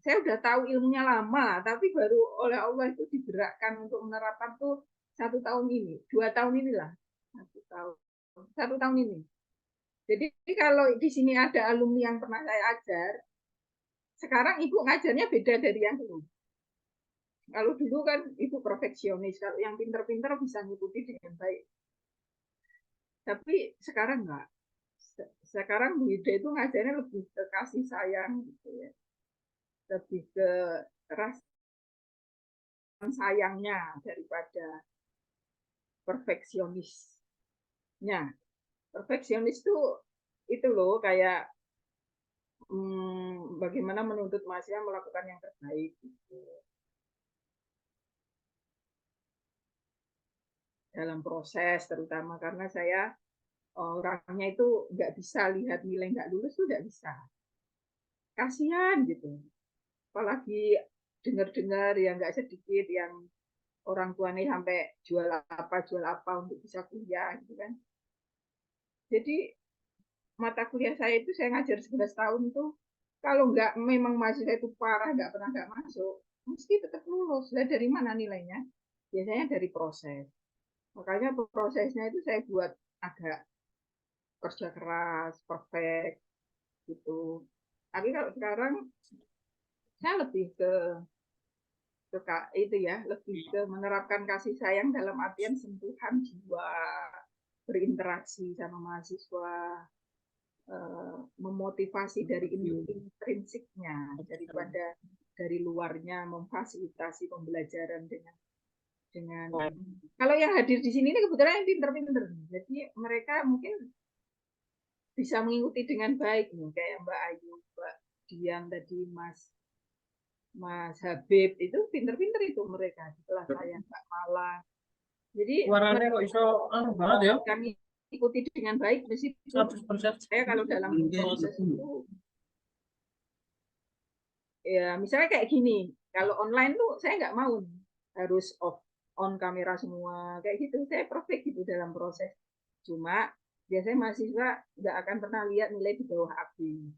Saya udah tahu ilmunya lama, tapi baru oleh Allah itu digerakkan untuk menerapkan tuh 1 tahun ini, 2 tahun inilah, 1 tahun ini. Jadi kalau di sini ada alumni yang pernah saya ajar, sekarang ibu ngajarnya beda dari yang dulu. Kalau dulu kan ibu perfeksionis, kalau yang pinter-pinter bisa ngikuti dengan baik. Tapi sekarang enggak. Sekarang Bu Ida itu ngajarnya lebih ke kasih sayang gitu ya. Lebih ke rasa sayangnya daripada perfeksionisnya. Perfeksionis itu loh kayak bagaimana menuntut mahasiswa melakukan yang terbaik gitu. Dalam proses terutama karena saya orangnya itu nggak bisa lihat nilai nggak lulus tuh nggak bisa. Kasihan gitu. Apalagi dengar-dengar yang nggak sedikit yang orang tuanya sampai jual apa untuk bisa kuliah gitu kan. Jadi mata kuliah saya itu saya ngajar 11 tahun tuh kalau nggak memang mahasiswa itu parah nggak pernah nggak masuk mesti tetap lulus. Lah dari mana nilainya? Biasanya dari proses. Makanya prosesnya itu saya buat agak kerja keras, perfect gitu. Tapi kalau sekarang saya lebih ke itu ya, lebih ke menerapkan kasih sayang dalam artian sentuhan jiwa, berinteraksi sama mahasiswa, memotivasi dari intrinsiknya daripada dari luarnya memfasilitasi pembelajaran dengan kalau yang hadir di sini ini kebetulan yang pinter-pinter, jadi mereka mungkin bisa mengikuti dengan baik nih kayak Mbak Ayu, Mbak Dian tadi, Mas Habib itu pinter-pinter itu mereka di kelas saya, Mbak Mala. Jadi Suaranya kok iso banget ya? kami ikuti dengan baik meskipun saya kalau dalam proses itu ya misalnya kayak gini, kalau online tuh saya nggak mau harus on kamera semua kayak gitu, saya perfect gitu dalam proses. Cuma biasanya mahasiswa nggak akan pernah lihat nilai di bawah AB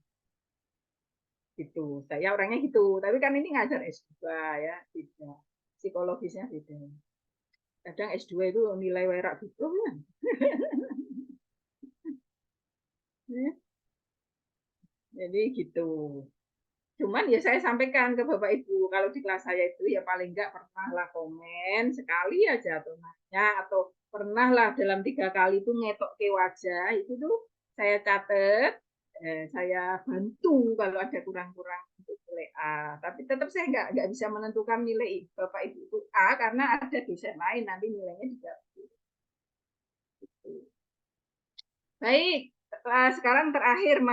gitu. Saya orangnya gitu, tapi kan ini ngajar S2 ya, beda. Psikologisnya beda. Kadang S2 itu nilai werak diplom ya. Jadi gitu. Cuman ya saya sampaikan ke Bapak Ibu, kalau di kelas saya itu ya paling enggak pernahlah komen sekali aja atau nanya, atau pernahlah dalam 3 kali itu ngetok ke wajah, itu tuh saya catat, saya bantu kalau ada kurang-kurang untuk nilai A. Tapi tetap saya nggak bisa menentukan nilai Bapak Ibu itu A karena ada dosen lain nanti nilainya digabung. Baik, sekarang terakhir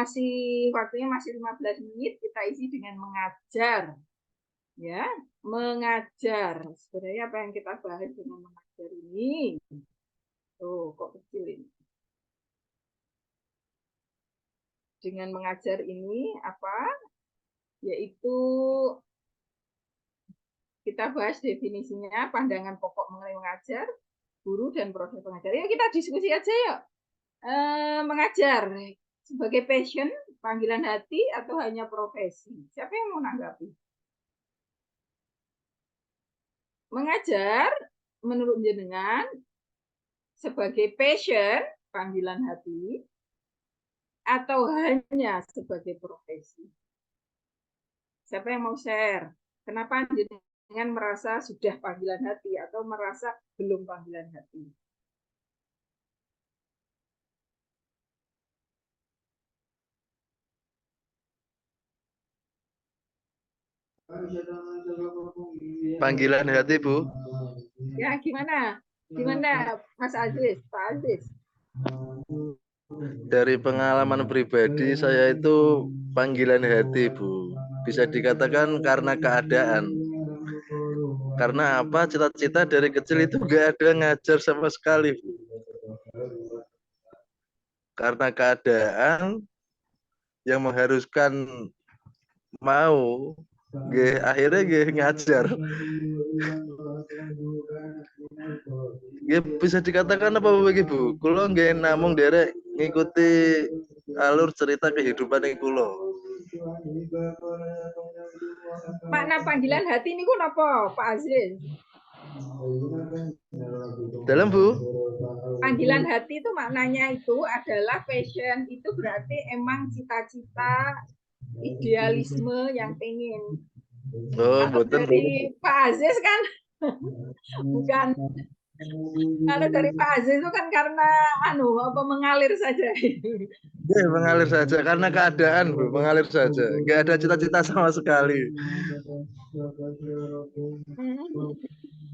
waktunya masih 15 menit, kita isi dengan mengajar. Ya, mengajar. Sebenarnya apa yang kita bahas dengan mengajar ini? Tuh, kok kecil ini. Dengan mengajar ini apa? Yaitu kita bahas definisinya, pandangan pokok mengenai mengajar, guru dan proses pengajar. Yuk kita diskusi aja yuk. Mengajar sebagai passion, panggilan hati atau hanya profesi? Siapa yang mau nanggapi? Mengajar menurut jenengan sebagai passion, panggilan hati, atau hanya sebagai profesi? Siapa yang mau share? Kenapa jenengan merasa sudah panggilan hati atau merasa belum panggilan hati? Panggilan hati, Bu. Ya, gimana? Gimana, Mas Aziz, Pak Aziz? Dari pengalaman pribadi saya itu panggilan hati, Bu. Bisa dikatakan karena keadaan. Karena apa? Cita-cita dari kecil itu gak ada ngajar sama sekali, Bu. Karena keadaan yang mengharuskan mau, akhirnya ngajar. Bisa dikatakan apa bagi Bu? Kulo nggih namung derek ngikuti alur cerita kehidupan kulo. Makna panggilan hati ini apa, Pak Aziz? Dalam Bu? Panggilan hati itu maknanya itu adalah passion, itu berarti emang cita-cita, idealisme yang pengen. Oh, Kalau betul. dari Pak Aziz kan bukan. Kalau dari Pak Aziz itu kan karena mengalir saja. Ya, mengalir saja karena keadaan, Bu, mengalir saja. Nggak ada cita-cita sama sekali.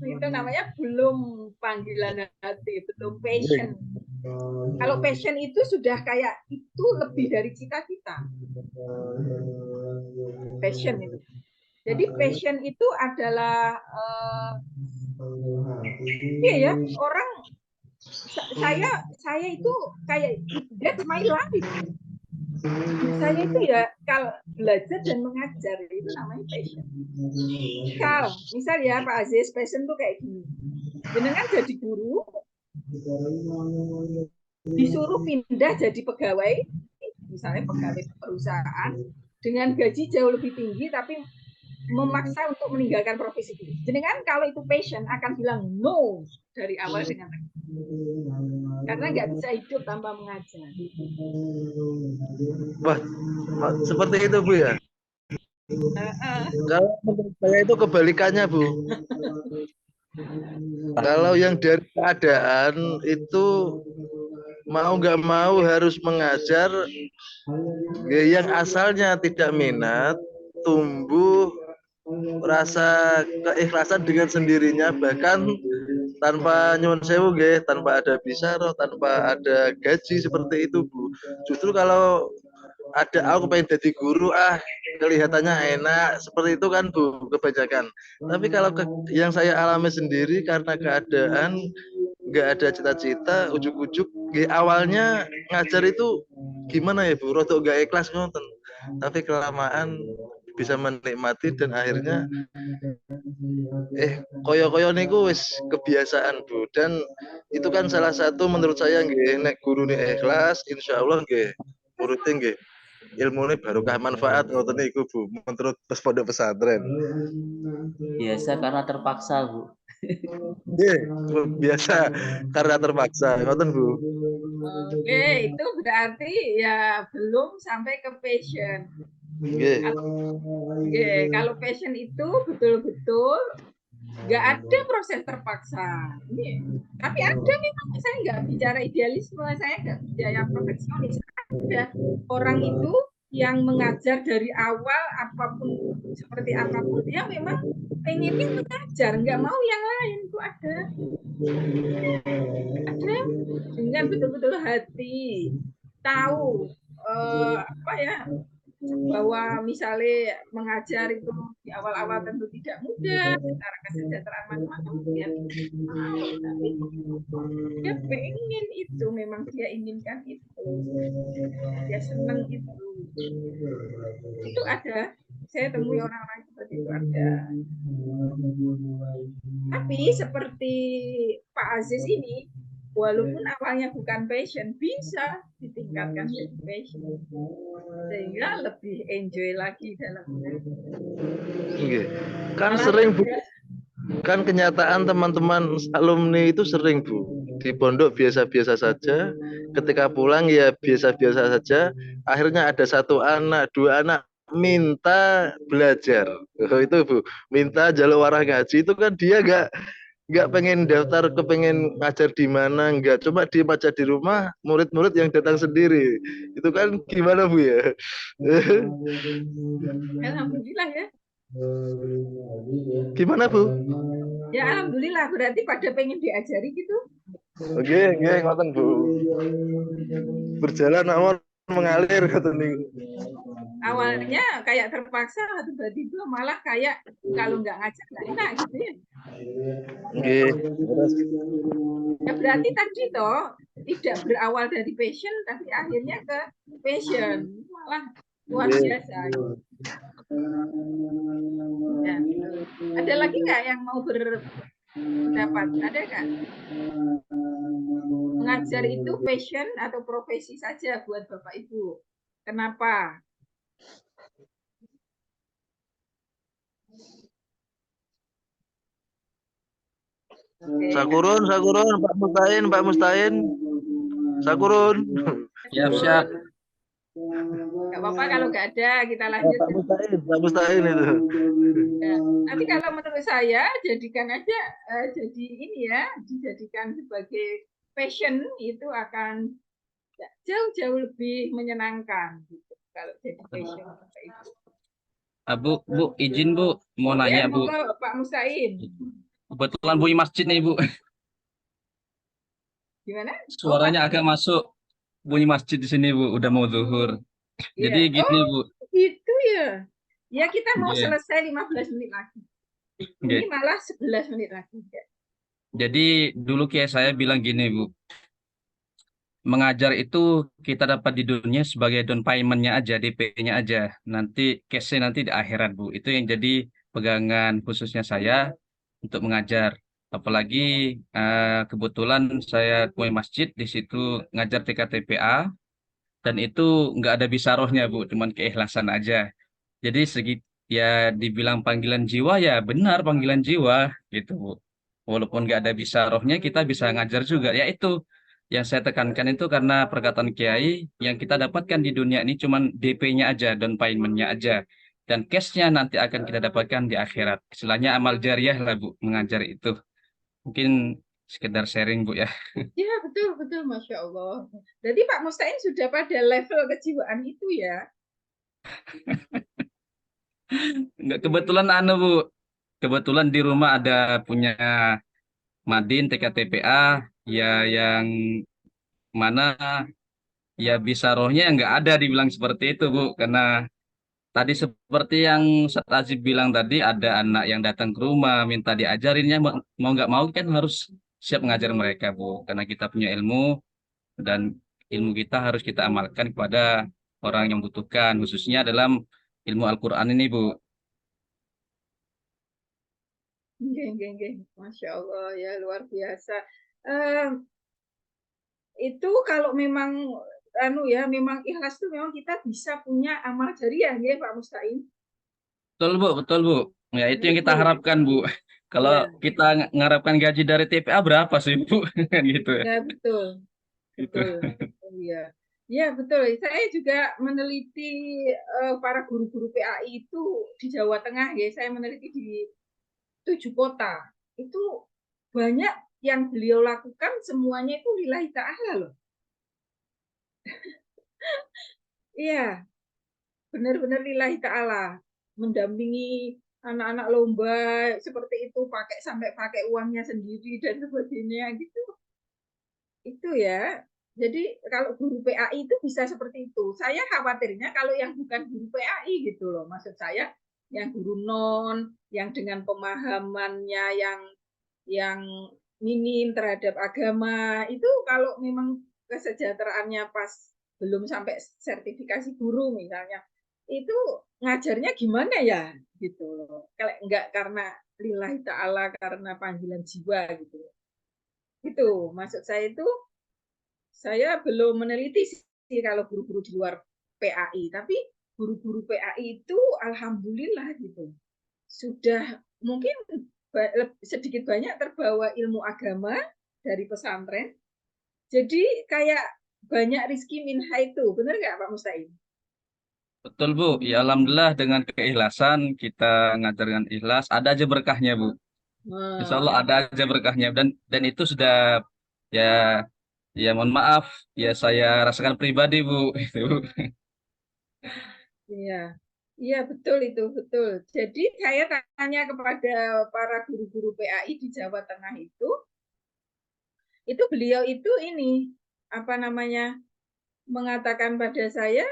Itu namanya belum panggilan hati, belum passion. Kalau passion itu sudah kayak itu lebih dari cita-cita. Passion itu. Jadi passion itu adalah ya orang saya itu kayak that's my life. Saya itu ya kalau belajar dan mengajar itu namanya passion. Misal ya Pak Aziz, passion tuh kayak gini. Jenengan jadi guru, disuruh pindah jadi pegawai, misalnya pegawai perusahaan dengan gaji jauh lebih tinggi, tapi memaksa untuk meninggalkan profesi itu. Jenengan kalau itu passion akan bilang no dari awal dengan karena nggak bisa hidup tanpa mengajar. Wah, seperti itu Bu ya. Kalau menurut saya itu kebalikannya Bu. Kalau yang dari keadaan itu mau nggak mau harus mengajar, yang asalnya tidak minat, tumbuh rasa keikhlasan dengan sendirinya, bahkan tanpa nyuwun sewu tanpa ada bisaroh, tanpa ada gaji seperti itu Bu. Justru kalau ada aku pengen jadi guru kelihatannya enak seperti itu kan Bu kebanyakan. Tapi kalau yang saya alami sendiri karena keadaan nggak ada cita-cita, ujuk-ujuk awalnya ngajar itu gimana ya Bu, rotok nggak ikhlas nonton, tapi kelamaan bisa menikmati dan akhirnya koyo-koyo niku wis kebiasaan Bu. Dan itu kan salah satu menurut saya nek guru nih ikhlas, insya Allah nurutin ilmu ini barokah manfaat ngoten niku Bu, menurut pondok pesantren. Biasa karena terpaksa Bu. Biasa karena terpaksa ngoten Bu. Oke, itu berarti ya belum sampai ke passion. Kalau passion itu betul-betul nggak ada proses terpaksa. Tapi ada memang, saya nggak bicara idealisme, saya nggak bicara perfeksionis. Ada orang itu yang mengajar dari awal apapun seperti apapun dia memang pengennya mengajar, nggak mau yang lain. Itu ada dengan betul-betul hati, tahu apa ya, bahwa misalnya mengajar itu di awal-awal tentu tidak mudah, secara kesejahteraan macam-macam dia mau, tapi dia pengen itu, memang dia inginkan itu, dia senang itu ada. Saya temui orang-orang seperti itu ada. Tapi seperti Pak Aziz ini, walaupun awalnya bukan passion, bisa ditingkatkan jadi passion, sehingga lebih enjoy lagi dalam mengajar. Oke. Kan Malah sering Bu, juga kan kenyataan teman-teman alumni itu sering Bu, di pondok biasa-biasa saja, ketika pulang ya biasa-biasa saja, akhirnya ada satu anak, dua anak minta belajar. Oh, itu Bu, minta jalur warah ngaji, itu kan dia nggak pengen daftar, kepengen ngajar di mana, nggak, cuma dia baca di rumah, murid-murid yang datang sendiri. Itu kan gimana Bu ya? alhamdulillah ya. Gimana Bu? Ya alhamdulillah, berarti pada pengen diajari gitu. Oke, ngoten Bu. Berjalan namun mengalir kata niku. Awalnya kayak terpaksa, tiba-tiba malah kayak kalau nggak ngajar nggak enak gitu ya. Nggih. Ya berarti tadi toh tidak berawal dari passion tapi akhirnya ke passion, malah luar biasa. Ya. Ada lagi nggak yang mau berpendapat? Ada nggak? Mengajar itu passion atau profesi saja buat Bapak Ibu? Kenapa? Okay. Sakurun, Pak Mustain. Sakurun. Siap. Nggak apa-apa kalau nggak ada, kita lanjut. Pak Mustain itu. Ya. Nanti kalau menurut saya jadikan aja jadi ini ya, dijadikan sebagai passion itu akan jauh-jauh lebih menyenangkan gitu kalau jadi passion itu. Bu, izin Bu, mau nanya Ya, Bu. Pak Musain. Kebetulan bunyi masjid nih Bu. Gimana? Suaranya agak masuk. Bunyi masjid di sini Bu, udah mau zuhur. Jadi Ya. gini Bu. Itu ya. Ya kita mau Yeah. selesai 15 menit lagi. Yeah. Ini malah 11 menit lagi. Jadi dulu kayak saya bilang gini Bu. Mengajar itu kita dapat di dunia sebagai down payment-nya aja, DP-nya aja. Nanti cash-nya nanti di akhirat, Bu. Itu yang jadi pegangan khususnya saya untuk mengajar. Apalagi kebetulan saya punya masjid, di situ ngajar TKTPA, dan itu nggak ada bisarohnya, Bu. Cuman keikhlasan aja. Jadi ya dibilang panggilan jiwa, ya benar panggilan jiwa, gitu, Bu. Walaupun nggak ada bisarohnya, kita bisa ngajar juga. Ya itu yang saya tekankan itu karena perkataan Kiai yang kita dapatkan di dunia ini cuman DP-nya aja, down payment-nya aja. Dan cash-nya nanti akan kita dapatkan di akhirat. Istilahnya amal jariah lah Bu, mengajar itu. Mungkin sekedar sharing Bu ya. Ya betul, Masya Allah. Jadi Pak Mustain sudah pada level kejiwaan itu ya. Nggak kebetulan Bu. Kebetulan di rumah ada punya Madin TKTPA ya yang mana ya bisa rohnya nggak ada dibilang seperti itu Bu, karena tadi seperti yang Ustaz Azib bilang tadi, ada anak yang datang ke rumah minta diajarinnya, mau nggak mau kan harus siap mengajar mereka Bu, karena kita punya ilmu dan ilmu kita harus kita amalkan kepada orang yang membutuhkan, khususnya dalam ilmu Al-Quran ini Bu. Masya Allah ya, luar biasa. Itu kalau memang memang ikhlas itu memang kita bisa punya amal jariah ya Pak Mustain. Betul Bu. Ya itu yang kita harapkan Bu. Kalau Ya. kita mengharapkan gaji dari TPA berapa sih Bu? Gitu ya. Ya betul. Iya. Ya betul. Saya juga meneliti para guru-guru PAI itu di Jawa Tengah ya. Saya meneliti di 7 kota. Itu banyak yang beliau lakukan semuanya itu lillahi ta'ala loh. Iya. benar-benar lillahi ta'ala, mendampingi anak-anak lomba seperti itu, sampai pakai uangnya sendiri dan sebagainya gitu. Itu ya. Jadi kalau guru PAI itu bisa seperti itu. Saya khawatirnya kalau yang bukan guru PAI gitu loh. Maksud saya yang guru non, yang dengan pemahamannya yang minim terhadap agama, itu kalau memang kesejahteraannya pas belum sampai sertifikasi guru misalnya, itu ngajarnya gimana ya gitu loh. Kalau enggak karena lillahi ta'ala, karena panggilan jiwa gitu. Itu maksud saya belum meneliti sih kalau guru-guru di luar PAI, tapi guru-guru PAI itu alhamdulillah gitu. Sudah mungkin sedikit banyak terbawa ilmu agama dari pesantren. Jadi kayak banyak rizki minha itu. Benar nggak Pak Musta'in? Betul Bu, ya alhamdulillah dengan keikhlasan kita ngajar dengan ikhlas, ada aja berkahnya Bu. Insya Allah Nah, ada aja berkahnya dan itu sudah ya ya mohon maaf ya saya rasakan pribadi Bu itu. iya. Iya betul itu, betul. Jadi saya tanya kepada para guru-guru PAI di Jawa Tengah itu beliau itu ini apa namanya mengatakan pada saya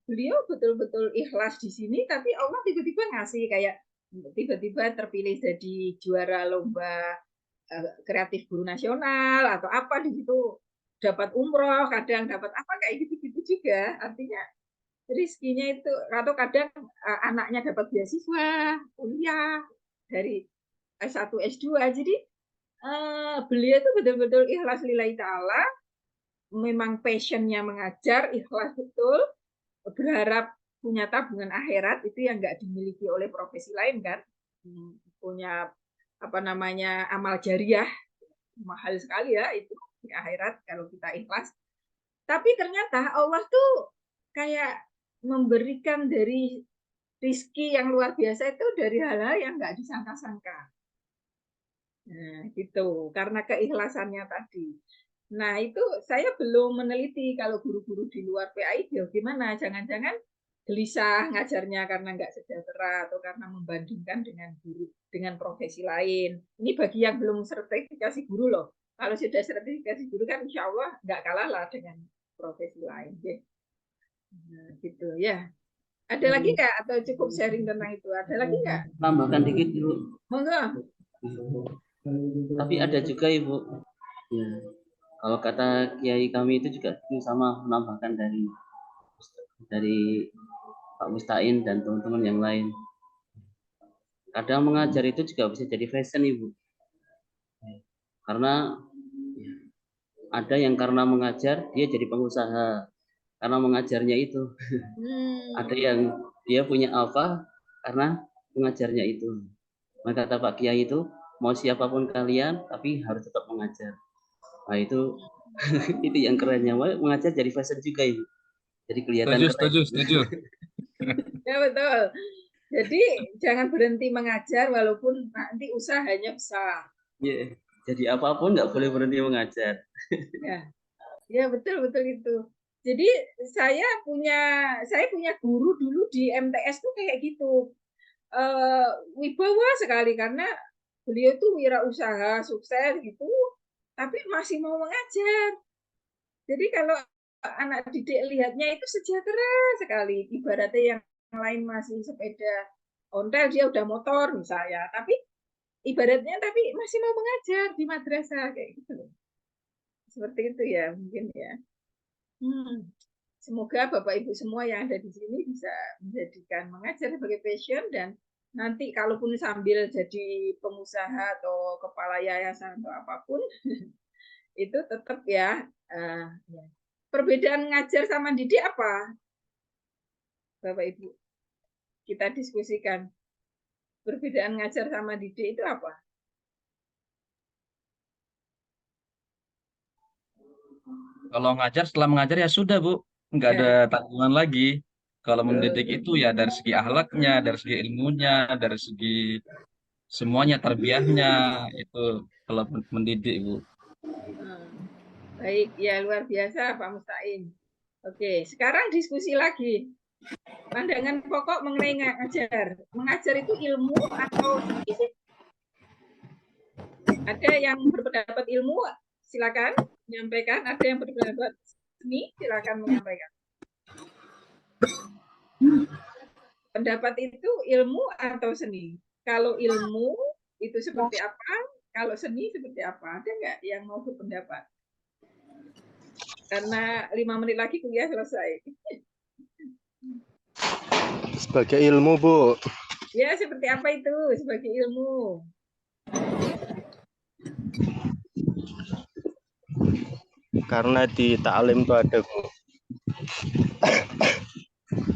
beliau betul-betul ikhlas di sini, tapi Allah tiba-tiba ngasih kayak tiba-tiba terpilih jadi juara lomba kreatif guru nasional atau apa di situ dapat umroh, kadang dapat apa kayak gitu-gitu juga. Artinya rizkinya itu atau kadang anaknya dapat beasiswa kuliah dari S1 S2. Jadi beliau itu betul-betul ikhlas lillahi ta'ala, memang passionnya mengajar, ikhlas betul, berharap punya tabungan akhirat itu yang nggak dimiliki oleh profesi lain kan. Punya apa namanya amal jariah mahal sekali ya itu di akhirat kalau kita ikhlas. Tapi ternyata Allah tuh kayak memberikan dari rizki yang luar biasa itu dari hal-hal yang nggak disangka-sangka. Nah, gitu. Karena keikhlasannya tadi. Nah, itu saya belum meneliti kalau guru-guru di luar PAI gimana. Jangan-jangan gelisah ngajarnya karena nggak sejahtera atau karena membandingkan dengan guru dengan profesi lain. Ini bagi yang belum sertifikasi guru loh. Kalau sudah sertifikasi guru kan insya Allah nggak kalah lah dengan profesi lain. Nah, gitu ya. Ada lagi nggak atau cukup sharing tentang itu? Ada lagi nggak? Tambahkan dikit Ibu. Monggo. Tapi ada juga Ibu. Ya. Kalau kata kiai kami itu juga sama menambahkan dari Pak Mustain dan teman-teman yang lain. Kadang mengajar itu juga bisa jadi fashion Ibu. Karena ada yang karena mengajar dia jadi pengusaha karena mengajarnya itu. Ada yang dia punya apa karena mengajarnya itu. Maka kata Pak Kiai itu mau siapapun kalian tapi harus tetap mengajar. Nah itu itu yang kerennya mengajar jadi fashion juga Ibu. Jadi kelihatan Setuju, keren. setuju, setuju. Ya betul. Jadi jangan berhenti mengajar walaupun nanti usahanya besar. Yeah. Jadi apapun nggak boleh berhenti mengajar. Ya, ya betul betul itu. Jadi saya punya guru dulu di MTS tuh kayak gitu. Wibawa sekali karena beliau tuh wirausaha sukses gitu, tapi masih mau mengajar. Jadi kalau anak didik lihatnya itu sejahtera sekali. Ibaratnya yang lain masih sepeda ontel, dia udah motor misalnya. Tapi ibaratnya tapi masih mau mengajar di madrasah kayak gitu. Seperti itu ya mungkin ya. Semoga Bapak Ibu semua yang ada di sini bisa menjadikan mengajar sebagai passion dan nanti kalaupun sambil jadi pengusaha atau kepala yayasan atau apapun itu tetap ya. Perbedaan ngajar sama didik apa? Bapak Ibu, kita diskusikan. Perbedaan ngajar sama didik itu apa? Kalau ngajar setelah mengajar ya sudah Bu, nggak ada tanggungan lagi. Kalau mendidik itu ya dari segi akhlaknya, dari segi ilmunya, dari segi semuanya terbiahnya itu kalau mendidik Bu. Baik, ya luar biasa Pak Mustain. Oke, sekarang diskusi lagi. Pandangan pokok mengenai mengajar. Mengajar itu ilmu atau seni sih? Ada yang berpendapat ilmu, silakan menyampaikan. Ada yang berpendapat seni, silakan menyampaikan. Pendapat itu ilmu atau seni? Kalau ilmu itu seperti apa? Kalau seni seperti apa? Ada nggak yang mau berpendapat? Karena 5 menit lagi kuliah selesai. Sebagai ilmu, Bu. Ya, seperti apa itu sebagai ilmu? Karena di ta'lim itu ada, Bu.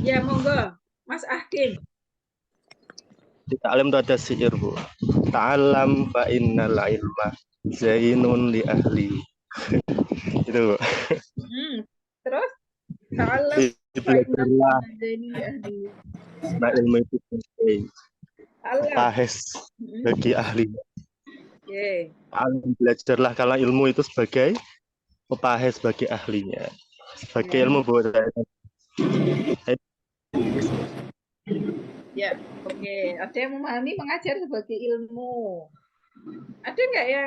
Ya, monggo. Mas Ahkim. Di ta'lim itu ada syair, Bu. Ta'alam fa innal ilma zainun li ahli. Itu, Bu. Terus? Ta'alam fa Belajarlah. innal Nah, ilmu itu penting. Allah. Pahes bagi ahli. Oke. Belajarlah kalau ilmu itu sebagai pepahes bagi ahlinya. Sebagai ilmu, Bu. Ya, oke. Ada yang memahami mengajar sebagai ilmu. Ada nggak ya?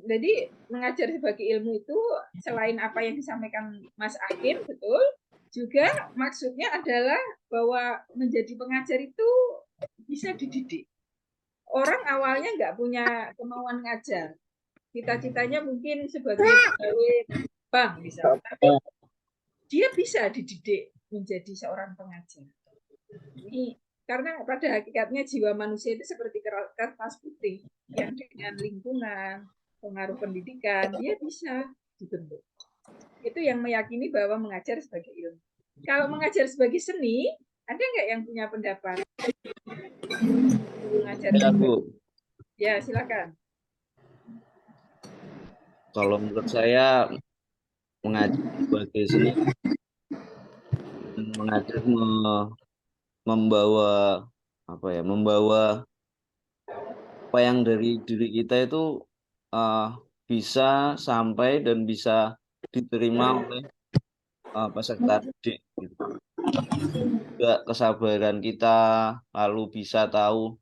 Jadi mengajar sebagai ilmu itu selain apa yang disampaikan Mas Ahkim, betul? Juga maksudnya adalah bahwa menjadi pengajar itu bisa dididik. Orang awalnya nggak punya kemauan ngajar. Cita-citanya mungkin sebagai pegawai bank misalnya. Tapi dia bisa dididik menjadi seorang pengajar. Ini karena pada hakikatnya jiwa manusia itu seperti kertas putih yang dengan lingkungan, pengaruh pendidikan, dia bisa dibentuk. Itu yang meyakini bahwa mengajar sebagai ilmu. Kalau mengajar sebagai seni, ada nggak yang punya pendapat? Mengajar Ya, Bu. Ya, silakan. Kalau menurut saya mengajar sebagai seni, mengajar membawa apa yang dari diri kita itu bisa sampai dan bisa diterima oleh peserta didik. Juga kesabaran kita, lalu bisa tahu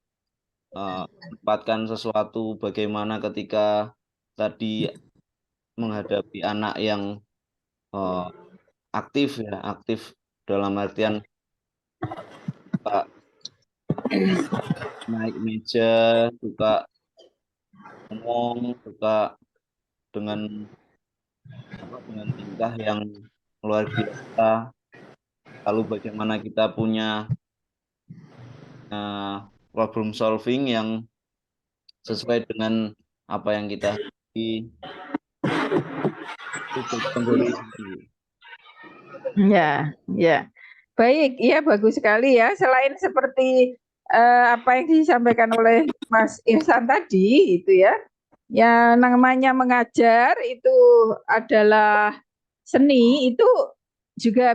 menempatkan sesuatu bagaimana ketika tadi menghadapi anak yang aktif dalam artian naik meja, suka ngomong, suka dengan tingkah yang luar biasa. Lalu bagaimana kita punya problem solving yang sesuai dengan apa yang kita hadapi. Ya, ya. Baik, iya bagus sekali ya. Selain seperti apa yang disampaikan oleh Mas Ihsan tadi, itu ya, yang namanya mengajar itu adalah seni, itu juga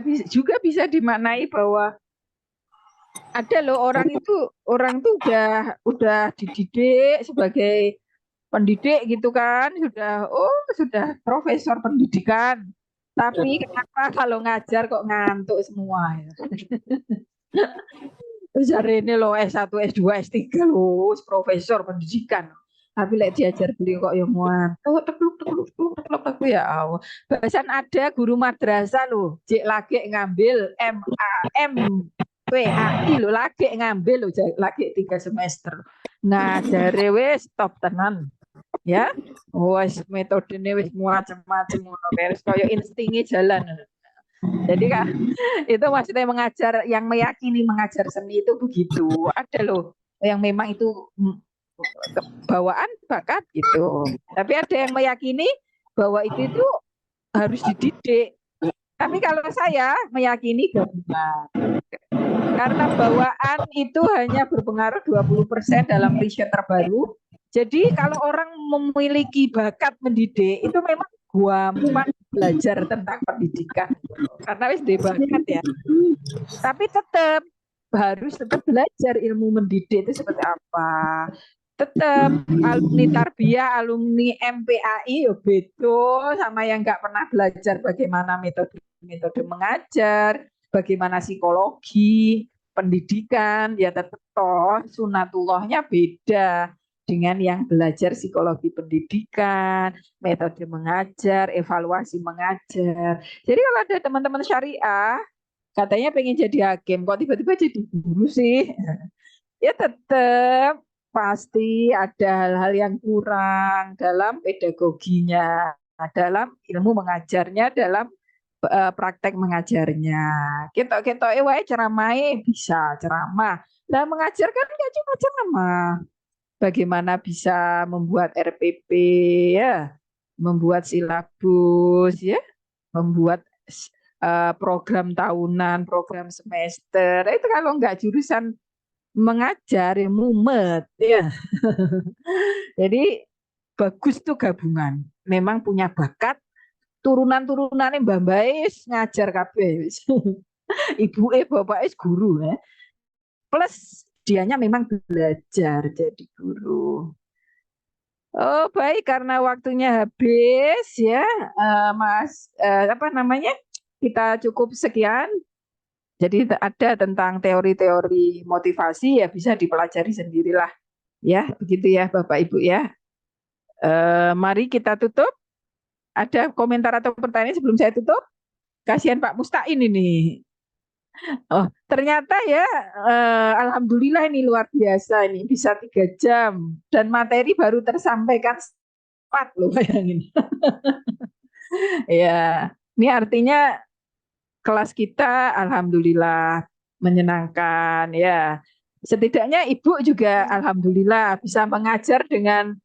bisa dimaknai bahwa ada loh orang tuh udah dididik sebagai pendidik gitu kan, sudah profesor pendidikan. Tapi kenapa kalau ngajar kok ngantuk semua ya? Terus hari ini loh S1, S2, S3 loh, profesor pendidikan. Tapi lek diajar beliau kok yang ngantuk, tekluk, ya Allah. Bahasan ada guru madrasah loh, cek lagi ngambil MAMPAI loh, lagi ngambil loh, lagi 3 semester. Ngajare wis top tenan. Ya, wes metodenya wis macam-macam ngono kaya instingnya jalan. Jadi Kak, itu maksudnya mengajar, yang meyakini mengajar seni itu begitu. Ada loh yang memang itu bawaan bakat gitu. Tapi ada yang meyakini bahwa itu harus dididik. Tapi kalau saya meyakini gabungan. Karena bawaan itu hanya berpengaruh 20% dalam riset terbaru. Jadi kalau orang memiliki bakat mendidik itu memang gampang belajar tentang pendidikan karena wis bakat ya. Tapi harus tetap belajar ilmu mendidik itu seperti apa. Tetap alumni tarbiyah, alumni MPAI ya beda sama yang nggak pernah belajar bagaimana metode mengajar. bagaimana psikologi, pendidikan, ya tetap toh sunatullahnya beda dengan yang belajar psikologi pendidikan, metode mengajar, evaluasi mengajar. Jadi kalau ada teman-teman syariah, katanya pengen jadi hakim, kok tiba-tiba jadi guru sih? Ya tetap pasti ada hal-hal yang kurang dalam pedagoginya, dalam ilmu mengajarnya, dalam praktek mengajarnya. Kita wae ceramah bisa ceramah. Nah, mengajar kan nggak cuma ceramah. Bagaimana bisa membuat RPP ya, membuat silabus ya, membuat program tahunan, program semester. Itu kalau nggak jurusan mengajar ya mumet ya. Jadi bagus tuh gabungan. Memang punya bakat turunan-turunannya Mbah Bais ngajar kabeh. Ibu bapak guru ya. Plus dianya memang belajar jadi guru. Oh baik, karena waktunya habis ya, Mas apa namanya? Kita cukup sekian. Jadi ada tentang teori-teori motivasi ya bisa dipelajari sendirilah ya, begitu ya Bapak Ibu ya. Mari kita tutup. Ada komentar atau pertanyaan sebelum saya tutup? Kasihan Pak Mustain ini. Oh, ternyata ya, alhamdulillah ini luar biasa ini bisa 3 jam dan materi baru tersampaikan 4 loh bayangin. Ya, ini artinya kelas kita alhamdulillah menyenangkan ya. Setidaknya Ibu juga alhamdulillah bisa mengajar dengan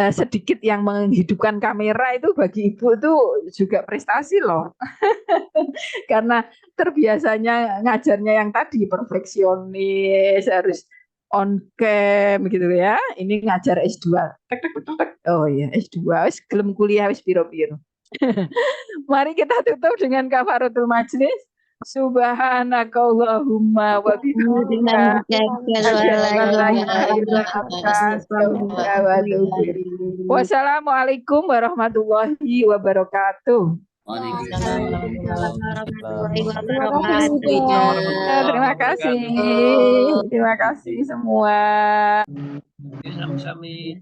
sedikit yang menghidupkan kamera itu bagi Ibu itu juga prestasi loh. Karena terbiasanya ngajarnya yang tadi perfeksionis, harus on cam gitu ya. Ini ngajar S2. Tek, tek, tek, tek. Oh iya, S2 wis gelem kuliah wis piro-piro. Mari kita tutup dengan kafaratul majlis. Subhanakallahumma wa bihamdika asyhadu an la ilaha illa anta astaghfiruka wa atubu ilaik. Wassalamualaikum warahmatullahi wabarakatuh. Terima kasih. Terima kasih semua. Sami-sami.